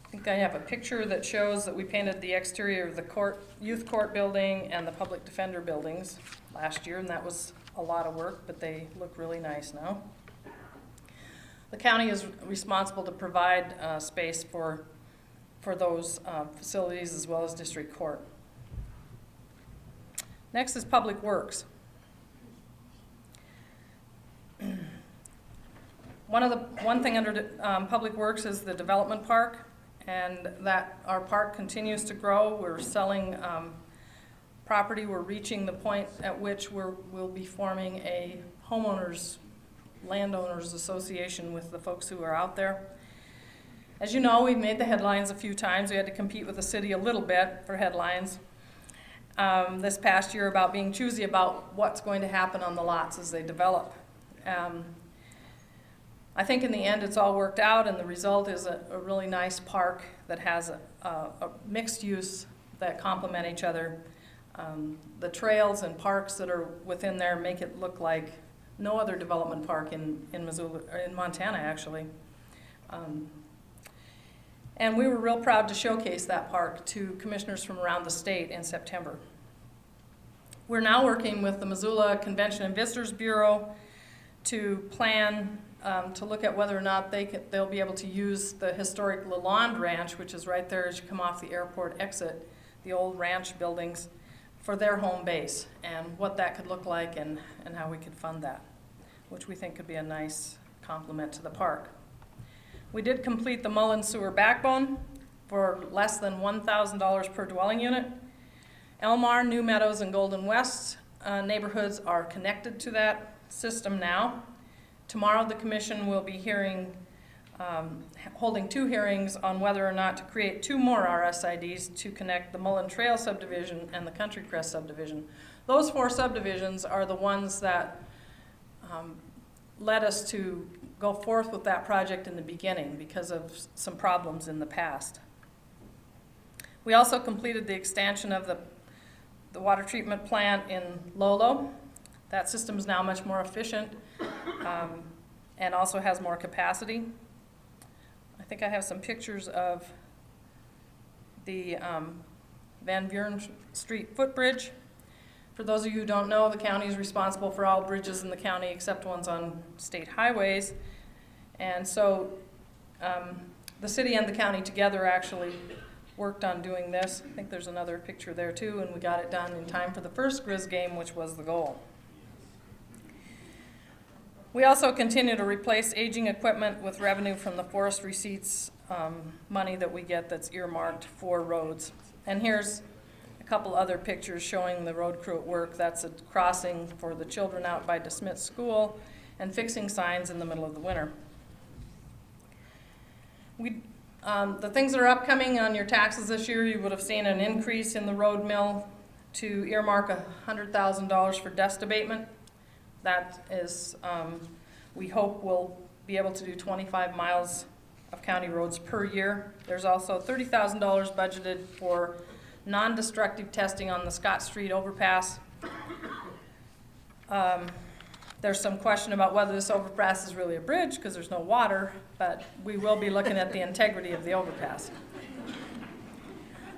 [SPEAKER 3] I think I have a picture that shows that we painted the exterior of the youth court building and the public defender buildings last year, and that was a lot of work, but they look really nice now. The county is responsible to provide space for those facilities, as well as district court. Next is public works. One thing under public works is the development park, and that our park continues to grow. We're selling property. We're reaching the point at which we'll be forming a landowners association with the folks who are out there. As you know, we've made the headlines a few times. We had to compete with the city a little bit for headlines this past year about being choosy about what's going to happen on the lots as they develop. I think in the end it's all worked out, and the result is a really nice park that has a mixed use that complement each other. The trails and parks that are within there make it look like no other development park in Missoula, or in Montana actually. And we were real proud to showcase that park to commissioners from around the state in September. We're now working with the Missoula Convention and Visitors Bureau to plan to look at whether or not they'll be able to use the historic Lalonde Ranch, which is right there as you come off the airport exit, the old ranch buildings, for their home base, and what that could look like and how we could fund that, which we think could be a nice complement to the park. We did complete the Mullen Sewer backbone for less than $1,000 per dwelling unit. Elmar, New Meadows, and Golden West neighborhoods are connected to that system now. Tomorrow the commission will be holding 2 hearings on whether or not to create 2 more RSIDs to connect the Mullen Trail subdivision and the Country Crest subdivision. Those 4 subdivisions are the ones that led us to go forth with that project in the beginning because of some problems in the past. We also completed the expansion of the water treatment plant in Lolo. That system is now much more efficient and also has more capacity. I think I have some pictures of the Van Buren Street footbridge. For those of you who don't know, the county is responsible for all bridges in the county except ones on state highways. And so the city and the county together actually worked on doing this. I think there's another picture there too, and we got it done in time for the first Grizz game, which was the goal. We also continue to replace aging equipment with revenue from the forest receipts money that we get that's earmarked for roads. And here's a couple other pictures showing the road crew at work. That's a crossing for the children out by DeSmith School and fixing signs in the middle of the winter. The things that are upcoming on your taxes this year, you would have seen an increase in the road mill to earmark $100,000 for dust abatement. That is, we hope we'll be able to do 25 miles of county roads per year. There's also $30,000 budgeted for non-destructive testing on the Scott Street overpass. There's some question about whether this overpass is really a bridge because there's no water, but we will be looking at the integrity of the overpass.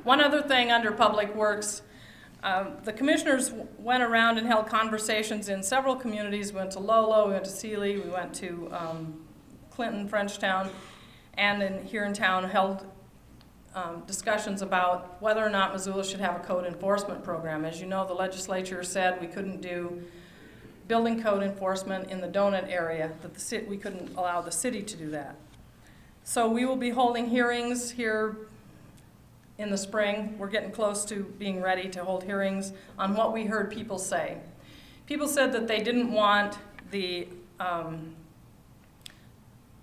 [SPEAKER 3] One other thing under Public Works, the commissioners went around and held conversations in several communities. We went to Lolo, we went to Sealy, we went to Clinton, Frenchtown, and here in town held discussions about whether or not Missoula should have a code enforcement program. As you know, the legislature said we couldn't do building code enforcement in the donut area, that we couldn't allow the city to do that. So we will be holding hearings here in the spring. We're getting close to being ready to hold hearings on what we heard people say. People said that they didn't want they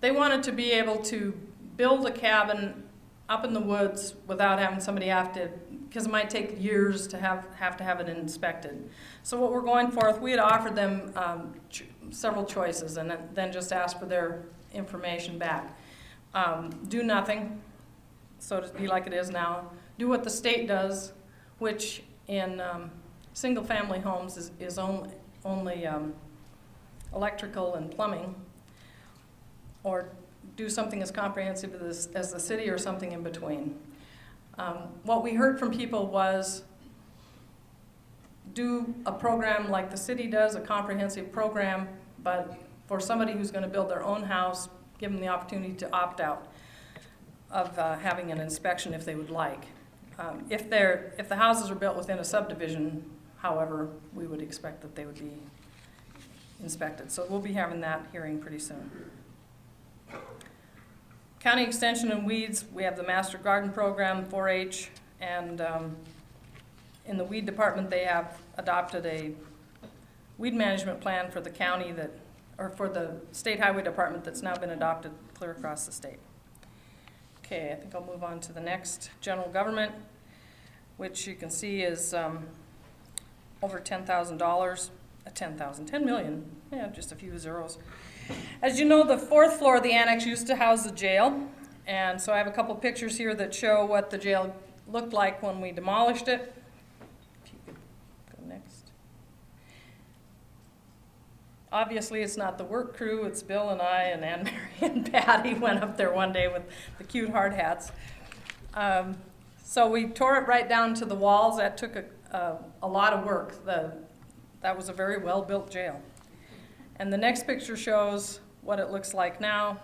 [SPEAKER 3] wanted to be able to build a cabin up in the woods without having somebody because it might take years to have it inspected. So what we're going for, we had offered them several choices and then just asked for their information back. Do nothing, so to be like it is now. Do what the state does, which in single-family homes is only electrical and plumbing, or do something as comprehensive as the city or something in between. What we heard from people was do a program like the city does, a comprehensive program, but for somebody who's going to build their own house, give them the opportunity to opt out of having an inspection if they would like. If the houses are built within a subdivision, however, we would expect that they would be inspected. So we'll be having that hearing pretty soon. County Extension and Weeds, we have the Master Garden Program, 4-H, and in the weed department they have adopted a weed management plan for the county or for the state highway department that's now been adopted clear across the state. Okay, I think I'll move on to the next, general government, which you can see is over $10,000, $10 million, yeah, just a few zeros. As you know, the fourth floor of the annex used to house the jail, and so I have a couple pictures here that show what the jail looked like when we demolished it. If you could go next. Obviously, it's not the work crew, it's Bill and I and Ann Mary and Patty went up there one day with the cute hard hats. So we tore it right down to the walls. That took a lot of work. That was a very well-built jail. And the next picture shows what it looks like now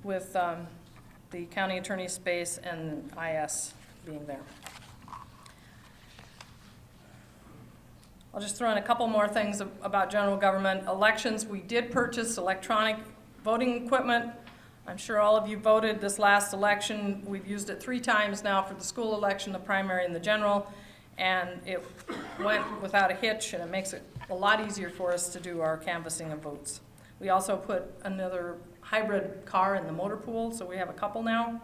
[SPEAKER 3] with the county attorney's space and IS being there. I'll just throw in a couple more things about general government. Elections, we did purchase electronic voting equipment. I'm sure all of you voted this last election. We've used it 3 times now for the school election, the primary, and the general. And it went without a hitch, and it makes it a lot easier for us to do our canvassing of votes. We also put another hybrid car in the motor pool, so we have a couple now.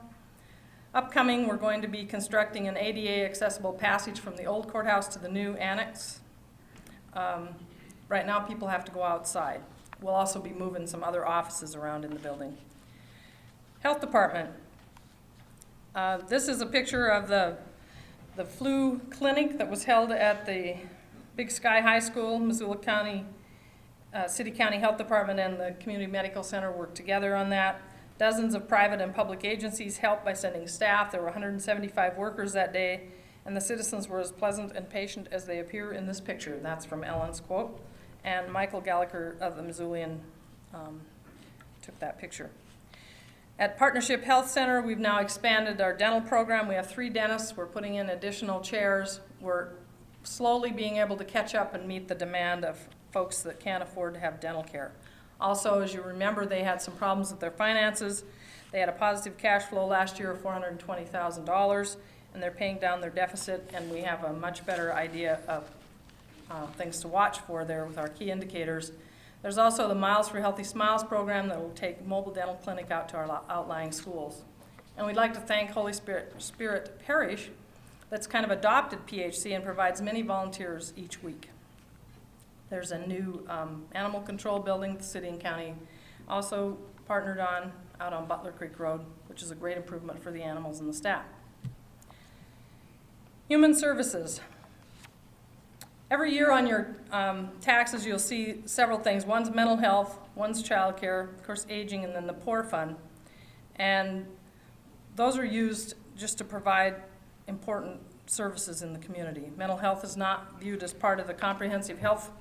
[SPEAKER 3] Upcoming, we're going to be constructing an ADA accessible passage from the old courthouse to the new annex. Right now, people have to go outside. We'll also be moving some other offices around in the building. Health Department. This is a picture of the flu clinic that was held at the Big Sky High School. Missoula County, City County Health Department and the Community Medical Center worked together on that. Dozens of private and public agencies helped by sending staff. There were 175 workers that day, and the citizens were as pleasant and patient as they appear in this picture. And that's from Ellen's quote. And Michael Gallagher of the Missoulian took that picture. At Partnership Health Center, we've now expanded our dental program. We have 3 dentists. We're putting in additional chairs. We're slowly being able to catch up and meet the demand of folks that can't afford to have dental care. Also, as you remember, they had some problems with their finances. They had a positive cash flow last year of $420,000, and they're paying down their deficit, and we have a much better idea of things to watch for there with our key indicators. There's also the Miles for Healthy Smiles program that will take mobile dental clinic out to our outlying schools. And we'd like to thank Holy Spirit Parish that's kind of adopted PHC and provides many volunteers each week. There's a new animal control building the city and county also partnered on out on Butler Creek Road, which is a great improvement for the animals and the staff. Human services. Every year on your taxes, you'll see several things. One's mental health, one's child care, of course aging, and then the poor fund. And those are used just to provide important services in the community. Mental health is not viewed as part of the comprehensive health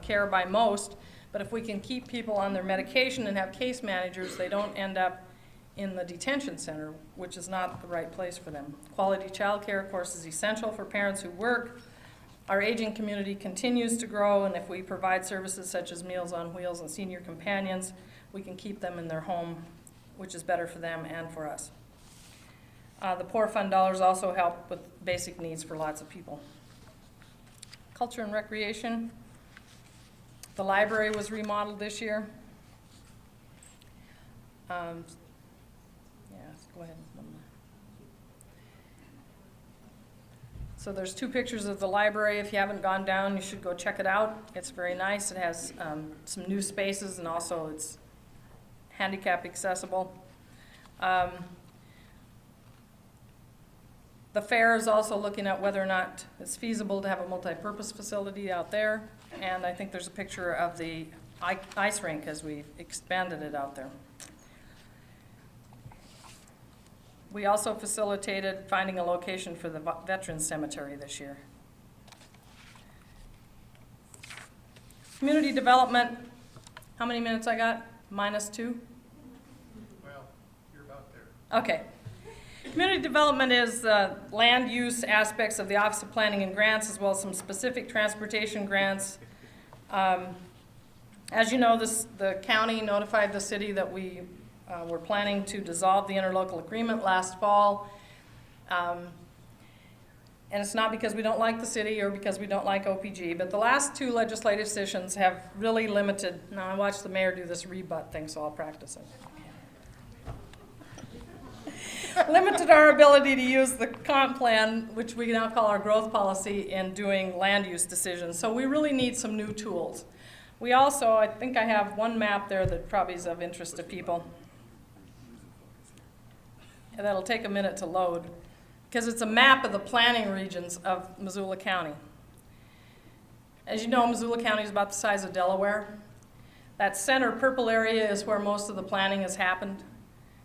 [SPEAKER 3] care by most, but if we can keep people on their medication and have case managers, they don't end up in the detention center, which is not the right place for them. Quality child care, of course, is essential for parents who work. Our aging community continues to grow, and if we provide services such as Meals on Wheels and senior companions, we can keep them in their home, which is better for them and for us. The poor fund dollars also help with basic needs for lots of people. Culture and recreation. The library was remodeled this year. Yes, go ahead. So there's 2 pictures of the library. If you haven't gone down, you should go check it out. It's very nice. It has some new spaces, and also it's handicap accessible. The fair is also looking at whether or not it's feasible to have a multi-purpose facility out there. And I think there's a picture of the ice rink as we've expanded it out there. We also facilitated finding a location for the Veterans Cemetery this year. Community development, how many minutes I got? -2?
[SPEAKER 4] Well, you're about there.
[SPEAKER 3] Okay. Community development is land use aspects of the Office of Planning and Grants, as well as some specific transportation grants. As you know, the county notified the city that we were planning to dissolve the interlocal agreement last fall. And it's not because we don't like the city or because we don't like OPG, but the last 2 legislative sessions have really limited. Now, I watched the mayor do this rebut thing, so I'll practice it. Limited our ability to use the comp plan, which we now call our growth policy, in doing land use decisions. So we really need some new tools. We also, I think I have one map there that probably is of interest to people. And that'll take a minute to load, because it's a map of the planning regions of Missoula County. As you know, Missoula County is about the size of Delaware. That center purple area is where most of the planning has happened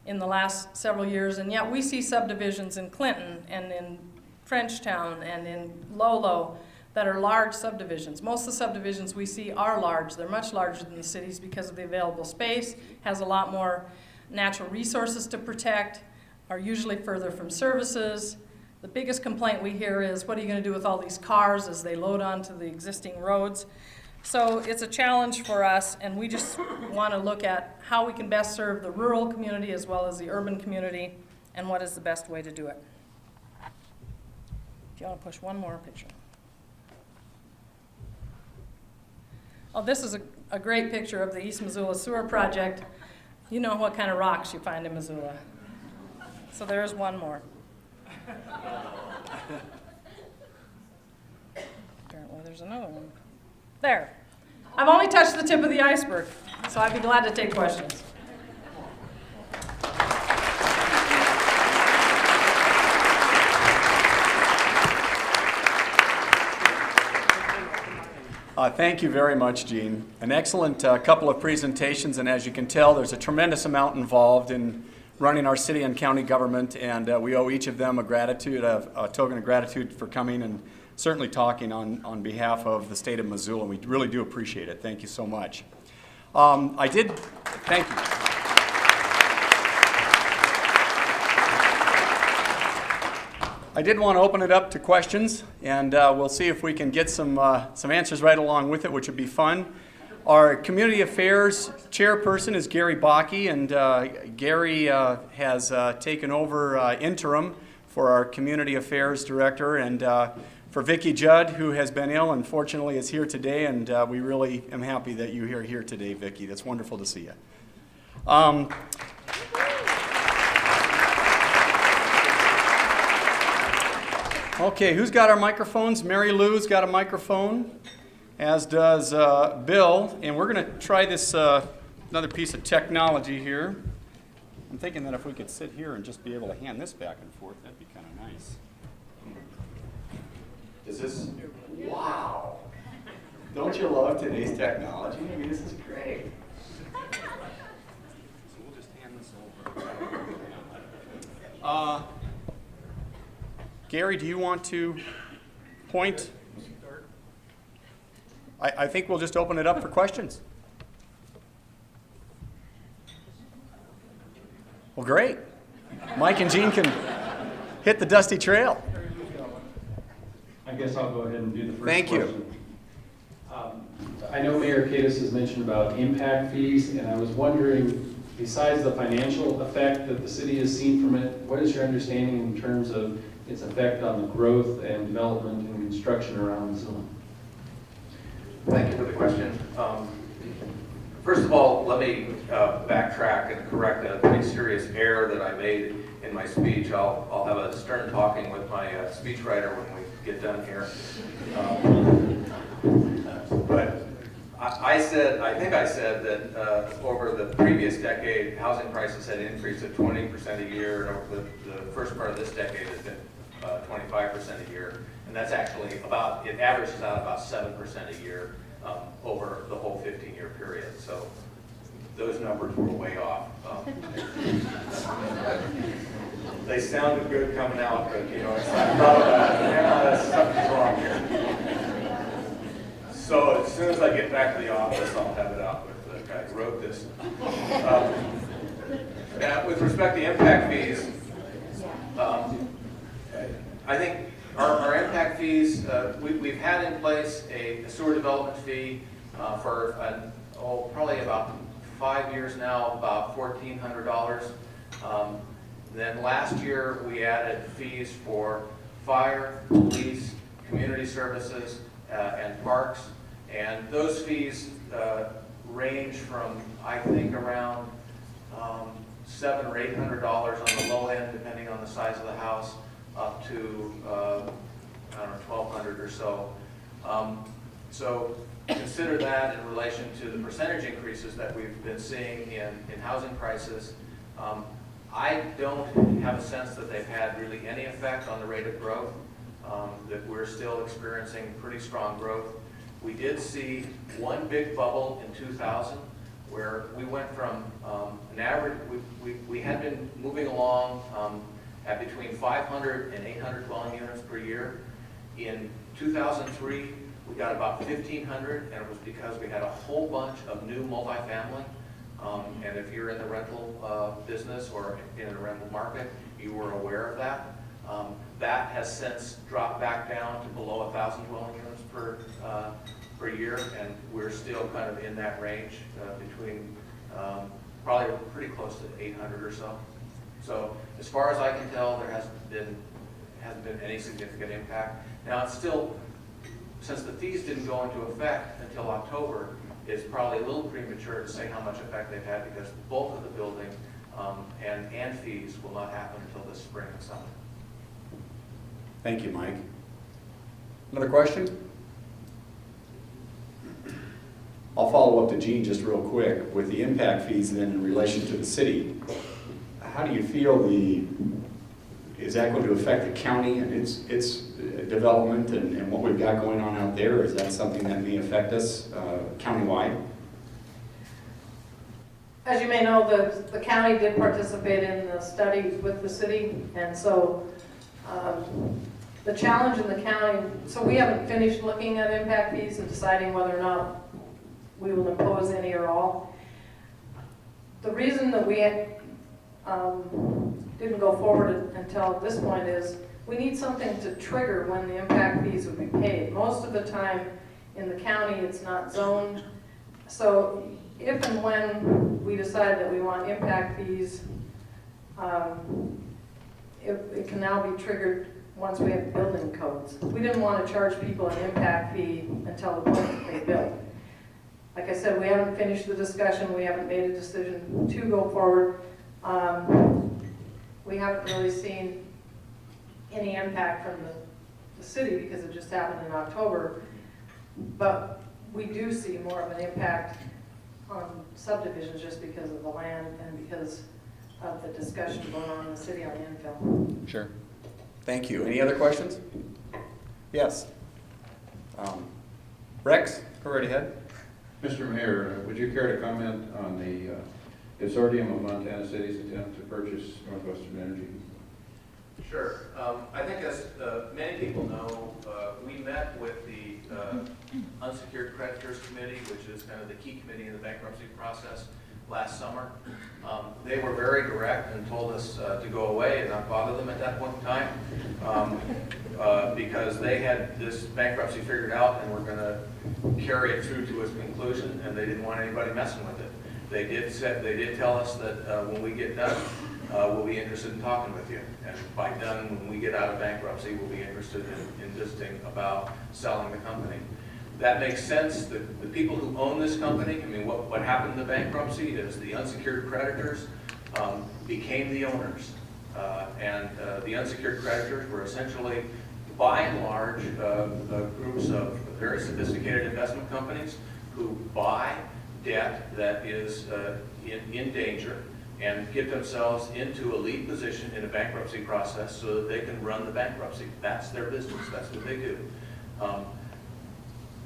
[SPEAKER 3] in the last several years, and yet we see subdivisions in Clinton and in Frenchtown and in Lolo that are large subdivisions. Most of the subdivisions we see are large. They're much larger than the cities because of the available space, has a lot more natural resources to protect, are usually further from services. The biggest complaint we hear is, what are you going to do with all these cars as they load onto the existing roads? So it's a challenge for us, and we just want to look at how we can best serve the rural community as well as the urban community, and what is the best way to do it. If you want to push one more picture. Oh, this is a great picture of the East Missoula Sewer Project. You know what kind of rocks you find in Missoula. So there's one more. Apparently there's another one. There. I've only touched the tip of the iceberg, so I'd be glad to take questions.
[SPEAKER 1] Thank you very much, Gene. An excellent couple of presentations, and as you can tell, there's a tremendous amount involved in running our city and county government, and we owe each of them a token of gratitude for coming and certainly talking on behalf of the state of Missoula. We really do appreciate it. Thank you so much. Thank you. I did want to open it up to questions, and we'll see if we can get some answers right along with it, which would be fun. Our Community Affairs Chairperson is Gary Bakke, and Gary has taken over interim for our Community Affairs Director, and for Vicki Judd, who has been ill and fortunately is here today, and we really am happy that you are here today, Vicki. That's wonderful to see you. Okay, who's got our microphones? Mary Lou's got a microphone, as does Bill, and we're going to try this another piece of technology here. I'm thinking that if we could sit here and just be able to hand this back and forth, that'd be kind of nice. Does this, wow. Don't you love today's technology? I mean, this is great. So we'll just hand this over. Gary, do you want to point? I think we'll just open it up for questions. Well, great. Mike and Gene can hit the dusty trail.
[SPEAKER 5] I guess I'll go ahead and do the first
[SPEAKER 1] Thank you.
[SPEAKER 5] question. I know Mayor Kadas has mentioned about impact fees, and I was wondering, besides the financial effect that the city has seen from it, what is your understanding in terms of its effect on the growth and development and construction around Missoula?
[SPEAKER 6] Thank you for the question. First of all, let me backtrack and correct a pretty serious error that I made in my speech. I'll have a stern talking with my speechwriter when we get done here. But I think I said that over the previous decade, housing prices had increased at 20% a year, and over the first part of this decade has been 25% a year. And that's actually it averages out about 7% a year over the whole 15-year period. So those numbers were way off. They sounded good coming out, but I thought about it, yeah, something's wrong here. So as soon as I get back to the office, I'll have it out with the guy who wrote this. With respect to impact fees, I think our impact fees, we've had in place a sewer development fee for probably about 5 years now, about $1,400. Then last year we added fees for fire, police, community services, and parks. And those fees range from, I think, around $700 or $800 on the low end, depending on the size of the house, up to I don't know, $1,200 or so. So consider that in relation to the percentage increases that we've been seeing in housing prices. I don't have a sense that they've had really any effect on the rate of growth, that we're still experiencing pretty strong growth. We did see one big bubble in 2000 where we went from an average, we had been moving along at between 500 and 800 dwelling units per year. In 2003, we got about 1,500, and it was because we had a whole bunch of new multifamily. And if you're in the rental business or in a rental market, you were aware of that. That has since dropped back down to below 1,000 dwelling units per year, and we're still kind of in that range between probably pretty close to 800 or so. So as far as I can tell, there hasn't been any significant impact. Now it's still, since the fees didn't go into effect until October, it's probably a little premature to say how much effect they've had, because the bulk of the building and fees will not happen until this spring and summer.
[SPEAKER 1] Thank you, Mike. Another question? I'll follow up to Gene just real quick. With the impact fees then in relation to the city, how do you feel is that going to affect the county and its development and what we've got going on out there? Is that something that may affect us countywide?
[SPEAKER 3] As you may know, the county did participate in the study with the city, and so the challenge in the county, so we haven't finished looking at impact fees and deciding whether or not we will impose any or all. The reason that we didn't go forward until this point is we need something to trigger when the impact fees would be paid. Most of the time in the county it's not zoned, so if and when we decide that we want impact fees, it can now be triggered once we have building codes. We didn't want to charge people an impact fee until the point that they build. Like I said, we haven't finished the discussion, we haven't made a decision to go forward. We haven't really seen any impact from the city because it just happened in October, but we do see more of an impact on subdivisions just because of the land and because of the discussion going on in the city on infill.
[SPEAKER 1] Sure. Thank you. Any other questions? Yes. Rex, go right ahead.
[SPEAKER 7] Mr. Mayor, would you care to comment on the consortium of Montana cities attempt to purchase Northwestern Energy?
[SPEAKER 6] Sure. I think as many people know, we met with the Unsecured Creditors Committee, which is kind of the key committee in the bankruptcy process, last summer. They were very direct and told us to go away and not bother them at that point in time because they had this bankruptcy figured out and were going to carry it through to its conclusion, and they didn't want anybody messing with it. They did tell us that when we get done, we'll be interested in talking with you. And by done, when we get out of bankruptcy, we'll be interested in visiting about selling the company. That makes sense. The people who own this company, I mean, what happened in the bankruptcy is the unsecured creditors became the owners. And the unsecured creditors were essentially, by and large, groups of very sophisticated investment companies who buy debt that is in danger and get themselves into a lead position in a bankruptcy process so that they can run the bankruptcy. That's their business. That's what they do.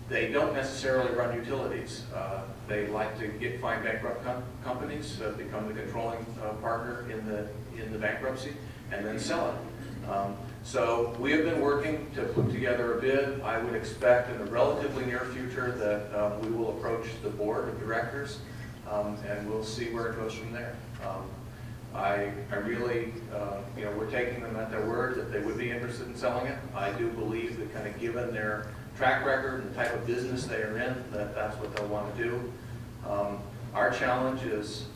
[SPEAKER 6] They don't necessarily run utilities. They like to find bankrupt companies, become the controlling partner in the bankruptcy, and then sell it. So we have been working to put together a bid. I would expect in the relatively near future that we will approach the board of directors, and we'll see where it goes from there. I really, we're taking them at their word that they would be interested in selling it. I do believe that kind of given their track record and the type of business they are in, that's what they'll want to do. Our challenge is,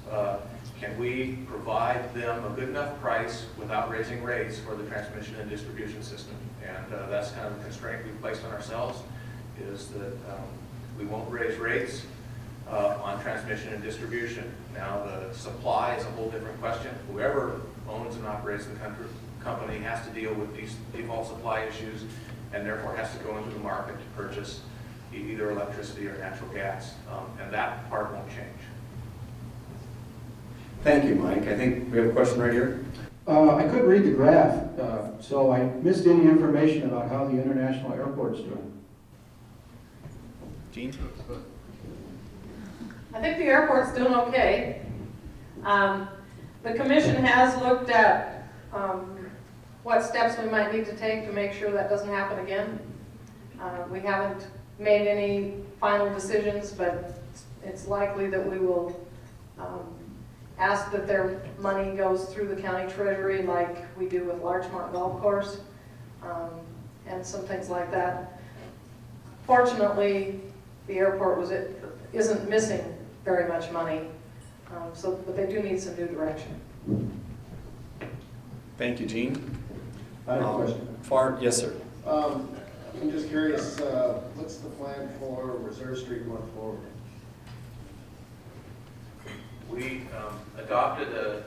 [SPEAKER 6] can we provide them a good enough price without raising rates for the transmission and distribution system? And that's kind of the constraint we've placed on ourselves, is that we won't raise rates on transmission and distribution. Now, the supply is a whole different question. Whoever owns and operates the company has to deal with these default supply issues, and therefore has to go into the market to purchase either electricity or natural gas. And that part won't change.
[SPEAKER 1] Thank you, Mike. I think we have a question right here.
[SPEAKER 8] I couldn't read the graph, so I missed any information about how the international airport's doing.
[SPEAKER 1] Gene?
[SPEAKER 3] I think the airport's doing okay. The commission has looked at what steps we might need to take to make sure that doesn't happen again. We haven't made any final decisions, but it's likely that we will ask that their money goes through the county treasury like we do with Larchmont Golf Course, and some things like that. Fortunately, the airport isn't missing very much money, but they do need some new direction.
[SPEAKER 1] Thank you, Gene.
[SPEAKER 8] I have a question.
[SPEAKER 1] Yes, sir.
[SPEAKER 9] I'm just curious, what's the plan for Reserve Street going forward?
[SPEAKER 6] We adopted an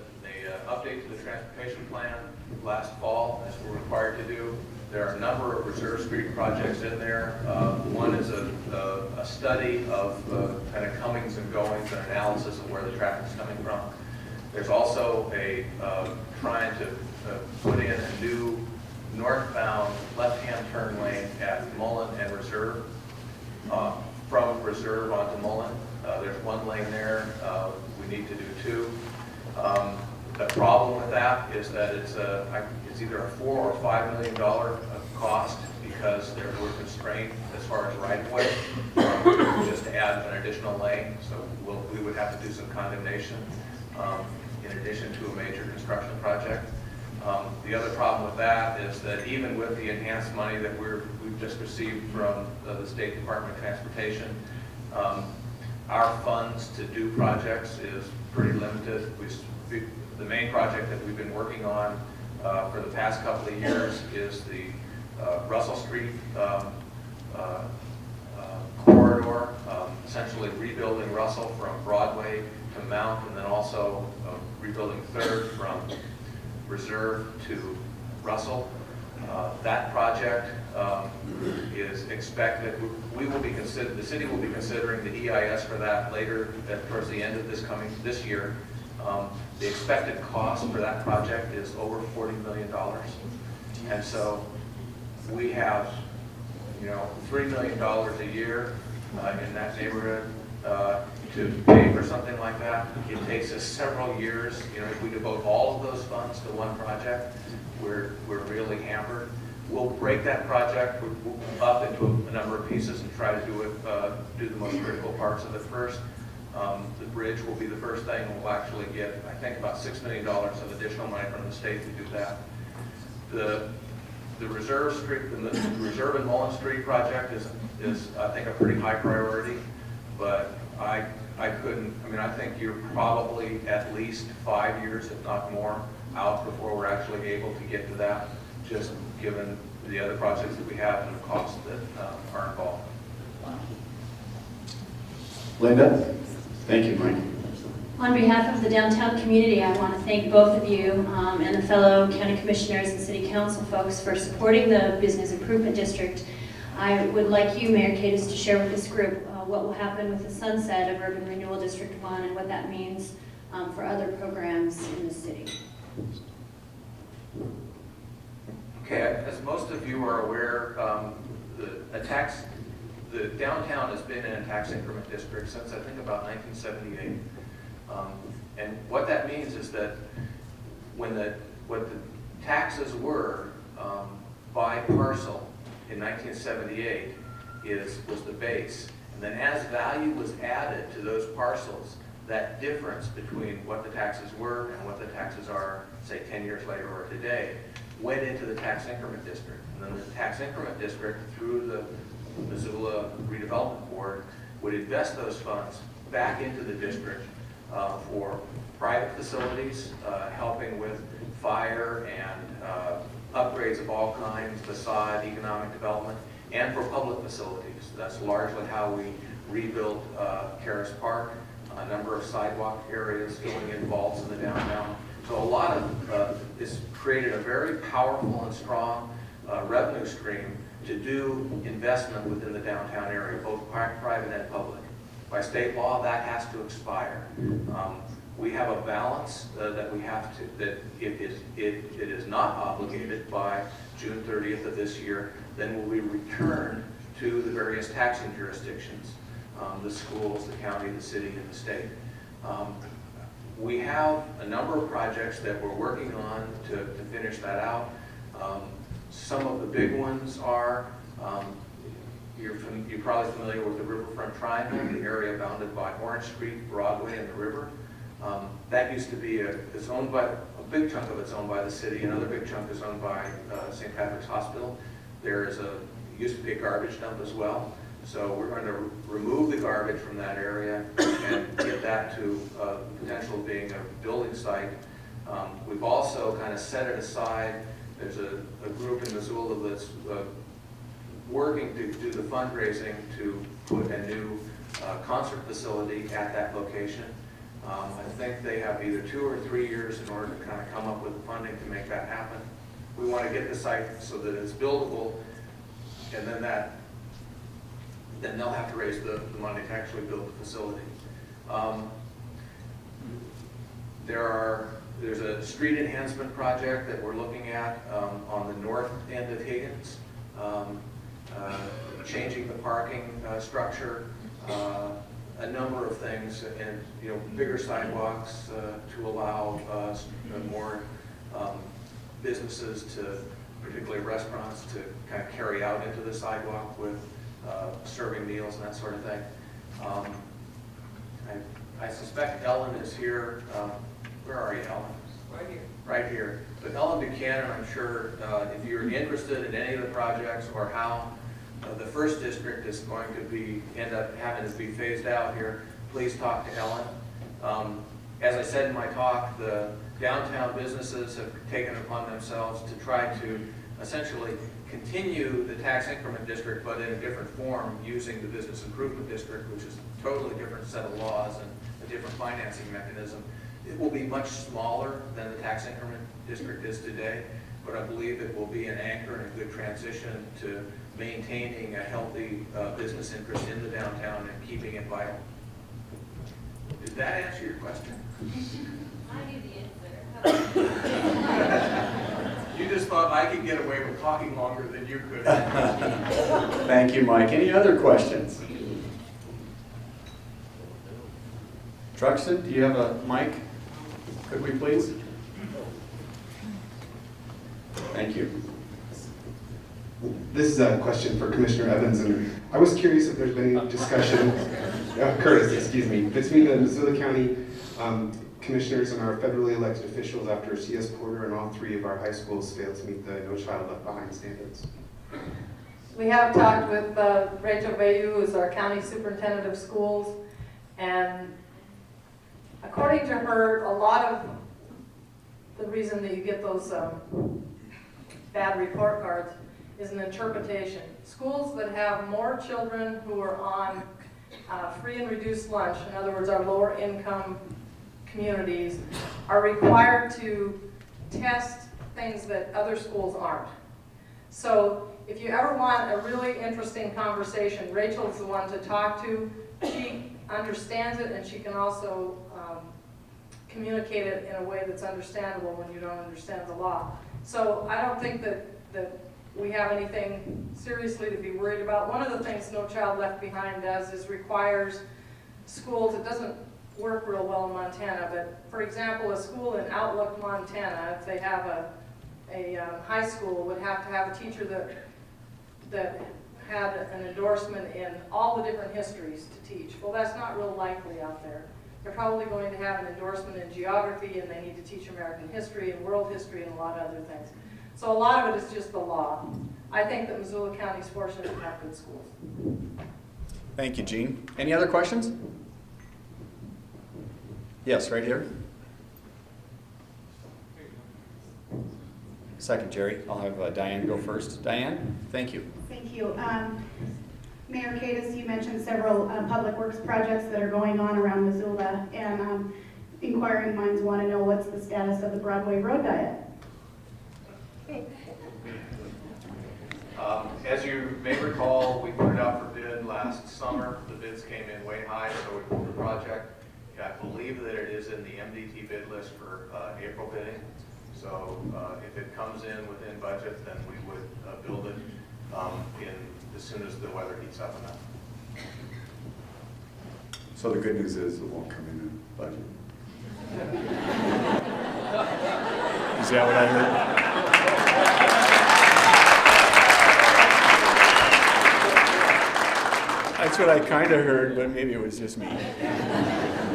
[SPEAKER 6] update to the transportation plan last fall, as we're required to do. There are a number of Reserve Street projects in there. One is a study of kind of comings and goings and analysis of where the traffic is coming from. There's also trying to put in a new northbound left-hand turn lane at Mullen and Reserve, from Reserve onto Mullen. There's one lane there. We need to do two. The problem with that is that it's either a $4 or $5 million cost because we're constrained as far as right-of-way, just to add an additional lane. So we would have to do some condemnation in addition to a major construction project. The other problem with that is that even with the enhanced money that we've just received from the State Department of Transportation, our funds to do projects is pretty limited. The main project that we've been working on for the past couple of years is the Russell Street corridor, essentially rebuilding Russell from Broadway to Mount, and then also rebuilding 3rd from Reserve to Russell. That project is expected, the city will be considering the EIS for that later, towards the end of this year. The expected cost for that project is over $40 million. And so we have $3 million a year in that neighborhood to pay for something like that. It takes us several years. If we devote all of those funds to one project, we're really hampered. We'll break that project up into a number of pieces and try to do the most critical parts of it first. The bridge will be the first thing. We'll actually get, I think, about $6 million of additional money from the state to do that. The Reserve and Mullen Street project is I think a pretty high priority, but I think you're probably at least 5 years, if not more, out before we're actually able to get to that, just given the other projects that we have and the costs that are involved.
[SPEAKER 10] Linda? Thank you, Mike.
[SPEAKER 11] On behalf of the downtown community, I want to thank both of you and the fellow county commissioners and city council folks for supporting the Business Improvement District. I would like you, Mayor Kadas, to share with this group what will happen with the sunset of Urban Renewal District 1 and what that means for other programs in the city.
[SPEAKER 6] Okay, as most of you are aware, the downtown has been in a tax increment district since I think about 1978. And what that means is that what the taxes were by parcel in 1978 was the base. And then as value was added to those parcels, that difference between what the taxes were and what the taxes are, say 10 years later or today, went into the tax increment district. And then the tax increment district, through the Missoula Redevelopment Board, would invest those funds back into the district for private facilities, helping with fire and upgrades of all kinds, facade, economic development, and for public facilities. That's largely how we rebuilt Kadas Park, a number of sidewalk areas, filling in vaults in the downtown. So a lot of this created a very powerful and strong revenue stream to do investment within the downtown area, both private and public. By state law, that has to expire. We have a balance that we have to, that if it is not obligated by June 30th of this year, then will be returned to the various taxing jurisdictions, the schools, the county, the city, and the state. We have a number of projects that we're working on to finish that out. Some of the big ones are, you're probably familiar with the Riverfront Triangle, the area bounded by Orange Street, Broadway, and the river. That used to be it's owned by, a big chunk of it's owned by the city, another big chunk is owned by St. Patrick's Hospital. Used to be a garbage dump as well. So we're going to remove the garbage from that area and get that to potential of being a building site. We've also kind of set it aside. There's a group in Missoula that's working to do the fundraising to put a new concert facility at that location. I think they have either 2 or 3 years in order to kind of come up with the funding to make that happen. We want to get the site so that it's buildable, and then they'll have to raise the money to actually build the facility. There's a street enhancement project that we're looking at on the north end of Higgins, changing the parking structure, a number of things, and bigger sidewalks to allow more businesses to, particularly restaurants, to kind of carry out into the sidewalk with serving meals and that sort of thing. I suspect Ellen is here. Where are you, Ellen?
[SPEAKER 3] Right here.
[SPEAKER 6] Right here. But Ellen Buchanan, I'm sure, if you're interested in any of the projects or how the first district is going to end up having to be phased out here, please talk to Ellen. As I said in my talk, the downtown businesses have taken it upon themselves to try to essentially continue the tax increment district, but in a different form, using the business improvement district, which is a totally different set of laws and a different financing mechanism. It will be much smaller than the tax increment district is today, but I believe it will be an anchor and a good transition to maintaining a healthy business interest in the downtown and keeping it vital. Did that answer your question?
[SPEAKER 11] I knew the answer.
[SPEAKER 4] You just thought I could get away with talking longer than you could.
[SPEAKER 1] Thank you, Mike. Any other questions? Truxton, do you have a mic? Could we please? Thank you.
[SPEAKER 12] This is a question for Commissioner Evans, and I was curious if there's been any discussion, Curtis, excuse me, between the Missoula County commissioners and our federally elected officials after C.S. Porter and all 3 of our high schools failed to meet the No Child Left Behind standards.
[SPEAKER 3] We have talked with Rachel Bayou, who is our county superintendent of schools, and according to her, a lot of the reason that you get those bad report cards is an interpretation. Schools that have more children who are on free and reduced lunch, in other words, our lower income communities, are required to test things that other schools aren't. So if you ever want a really interesting conversation, Rachel's the one to talk to. She understands it, and she can also communicate it in a way that's understandable when you don't understand the law. So I don't think that we have anything seriously to be worried about. One of the things No Child Left Behind does is requires schools, it doesn't work real well in Montana, but for example, a school in Outlook, Montana, if they have a high school, would have to have a teacher that had an endorsement in all the different histories to teach. Well, that's not real likely out there. They're probably going to have an endorsement in geography, and they need to teach American history and world history and a lot of other things. So a lot of it is just the law. I think that Missoula County is fortunate to have good schools.
[SPEAKER 1] Thank you, Jean. Any other questions? Yes, right here. Second, Jerry. I'll have Diane go first. Diane, thank you.
[SPEAKER 13] Thank you. Mayor Kadas, you mentioned several public works projects that are going on around Missoula, and inquiring minds want to know what's the status of the Broadway Road Diet.
[SPEAKER 6] As you may recall, we put it out for bid last summer. The bids came in way high, so we pulled the project. I believe that it is in the MDT bid list for April bidding. So if it comes in within budget, then we would build it as soon as the weather heats up enough.
[SPEAKER 1] So the good news is it won't come in budget. Is that what I heard? That's what I kind of heard, but maybe it was just me.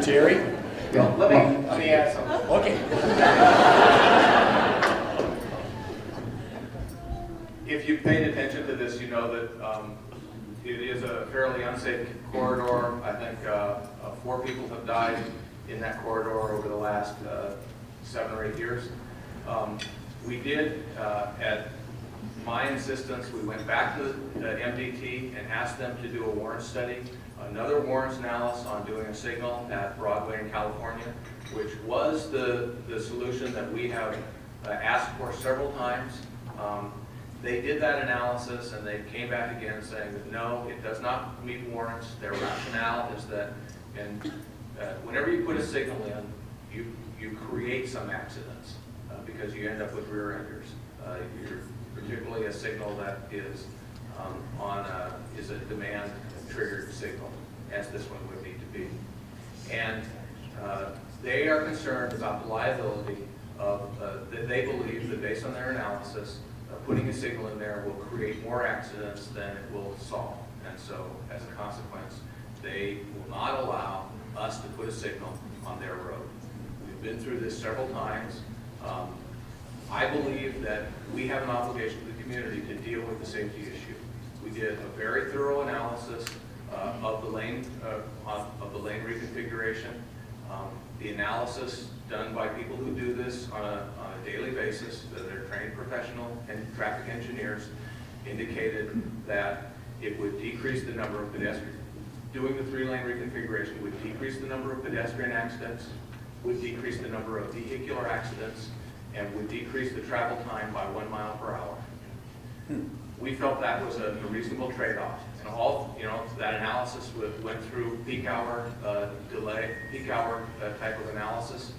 [SPEAKER 1] Jerry?
[SPEAKER 6] Well, let me add something.
[SPEAKER 1] Okay.
[SPEAKER 6] If you've paid attention to this, you know that it is a fairly unsafe corridor. I think 4 people have died in that corridor over the last 7 or 8 years. We did, at my insistence, we went back to the MDT and asked them to do a warrant study, another warrants analysis on doing a signal at Broadway in California, which was the solution that we have asked for several times. They did that analysis and they came back again saying that no, it does not meet warrants. Their rationale is that whenever you put a signal in, you create some accidents because you end up with rear enders. Particularly a signal that is is a demand triggered signal, as this one would need to be. And they are concerned about the liability of, they believe that based on their analysis, putting a signal in there will create more accidents than it will solve. And so, as a consequence, they will not allow us to put a signal on their road. We've been through this several times. I believe that we have an obligation to the community to deal with the safety issue. We did a very thorough analysis of the lane reconfiguration. The analysis done by people who do this on a daily basis, that they're trained professional and traffic engineers, indicated that it would decrease the number of pedestrians. Doing the 3-lane reconfiguration would decrease the number of pedestrian accidents, would decrease the number of vehicular accidents, and would decrease the travel time by 1 mile per hour. We felt that was a reasonable trade-off. And all, that analysis went through peak hour delay, peak hour type of analysis.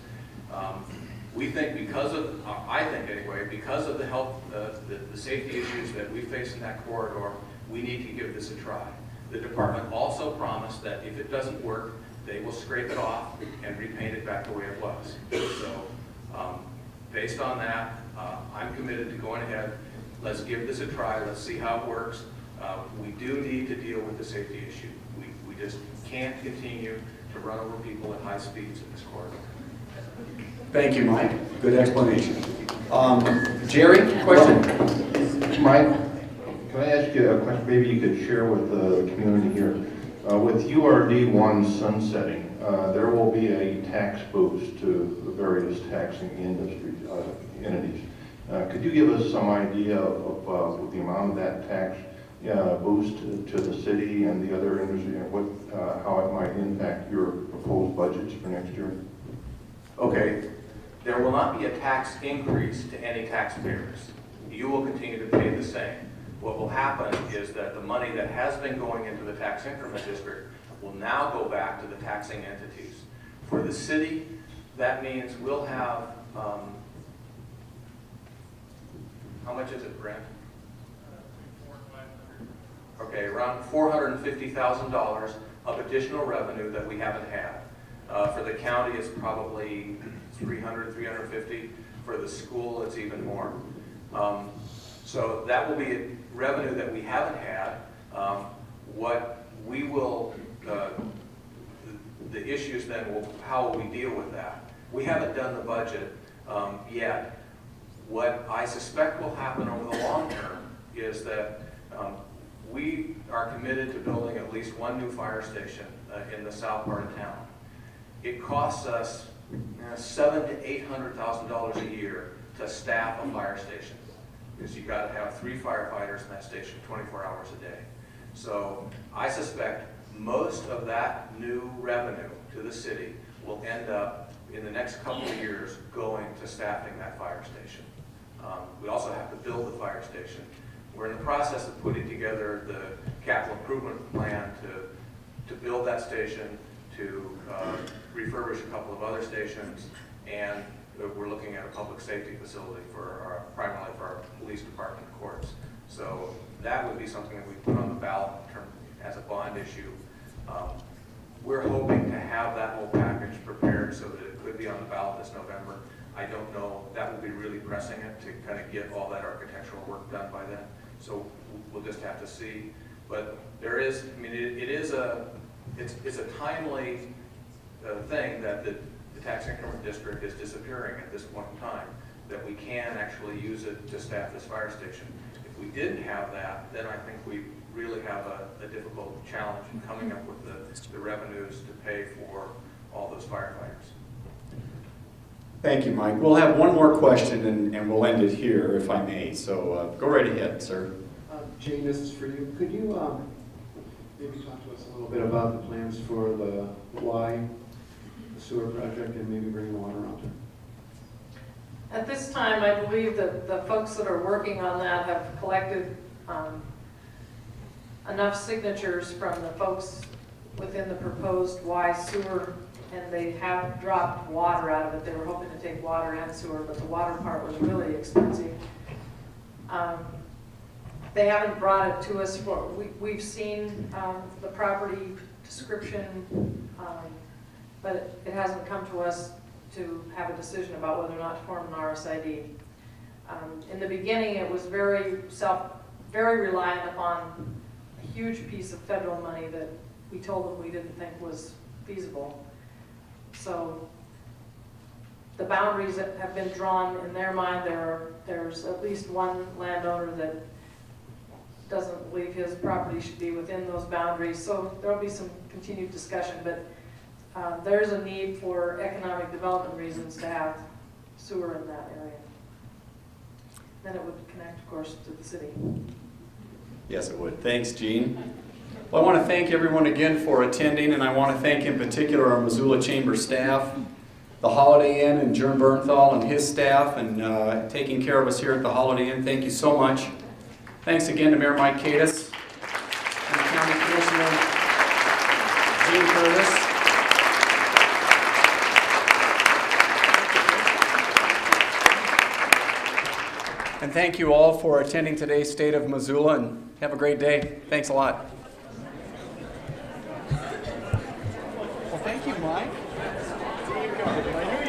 [SPEAKER 6] We think because of, I think anyway, because of the health, the safety issues that we face in that corridor, we need to give this a try. The department also promised that if it doesn't work, they will scrape it off and repaint it back the way it was. So, based on that, I'm committed to going ahead. Let's give this a try. Let's see how it works. We do need to deal with the safety issue. We just can't continue to run over people at high speeds in this corridor.
[SPEAKER 1] Thank you, Mike. Good explanation. Jerry, question?
[SPEAKER 14] Mike, can I ask you a question maybe you could share with the community here? With URD1 sunsetting, there will be a tax boost to the various taxing industry entities. Could you give us some idea of the amount of that tax boost to the city and the other industry, and how it might impact your proposed budgets for next year?
[SPEAKER 6] Okay, there will not be a tax increase to any taxpayers. You will continue to pay the same. What will happen is that the money that has been going into the tax increment district will now go back to the taxing entities. For the city, that means we'll have, how much is it, Brent? Okay, around $450,000 of additional revenue that we haven't had. For the county, it's probably 300, 350. For the school, it's even more. So that will be revenue that we haven't had. What we will, the issues then will, how will we deal with that? We haven't done the budget yet. What I suspect will happen over the long term is that we are committed to building at least one new fire station in the south part of town. It costs us $700,000 to $800,000 a year to staff a fire station, because you've got to have 3 firefighters in that station 24 hours a day. So I suspect most of that new revenue to the city will end up in the next couple of years going to staffing that fire station. We also have to build the fire station. We're in the process of putting together the capital improvement plan to build that station, to refurbish a couple of other stations, and we're looking at a public safety facility for primarily for our police department and courts. So that would be something that we put on the ballot as a bond issue. We're hoping to have that whole package prepared so that it could be on the ballot this November. I don't know, that would be really pressing it to kind of get all that architectural work done by then. So we'll just have to see. But there is, I mean, it's a timely thing that the tax increment district is disappearing at this point in time, that we can actually use it to staff this fire station. If we didn't have that, then I think we really have a difficult challenge in coming up with the revenues to pay for all those firefighters.
[SPEAKER 1] Thank you, Mike. We'll have one more question and we'll end it here, if I may. So go right ahead, sir.
[SPEAKER 9] Jane, this is for you. Could you maybe talk to us a little bit about the plans for the Y sewer project and maybe bring the water out there?
[SPEAKER 3] At this time, I believe that the folks that are working on that have collected enough signatures from the folks within the proposed Y sewer, and they have dropped water out of it. They were hoping to take water and sewer, but the water part was really expensive. They haven't brought it to us for, we've seen the property description, but it hasn't come to us to have a decision about whether or not to form an RSID. In the beginning, it was very reliant upon a huge piece of federal money that we told them we didn't think was feasible. So the boundaries that have been drawn in their mind, there's at least one landowner that doesn't believe his property should be within those boundaries. So there'll be some continued discussion, but there's a need for economic development reasons to have sewer in that area. Then it would connect, of course, to the city.
[SPEAKER 1] Yes, it would. Thanks, Jean. Well, I want to thank everyone again for attending, and I want to thank in particular our Missoula Chamber staff, the Holiday Inn, and Jern Bernthal and his staff, and taking care of us here at the Holiday Inn. Thank you so much. Thanks again to Mayor Mike Kadas and the County Commissioner, Jean Curtis. And thank you all for attending today's State of Missoula, and have a great day. Thanks a lot.
[SPEAKER 4] Well, thank you, Mike. There you go. I knew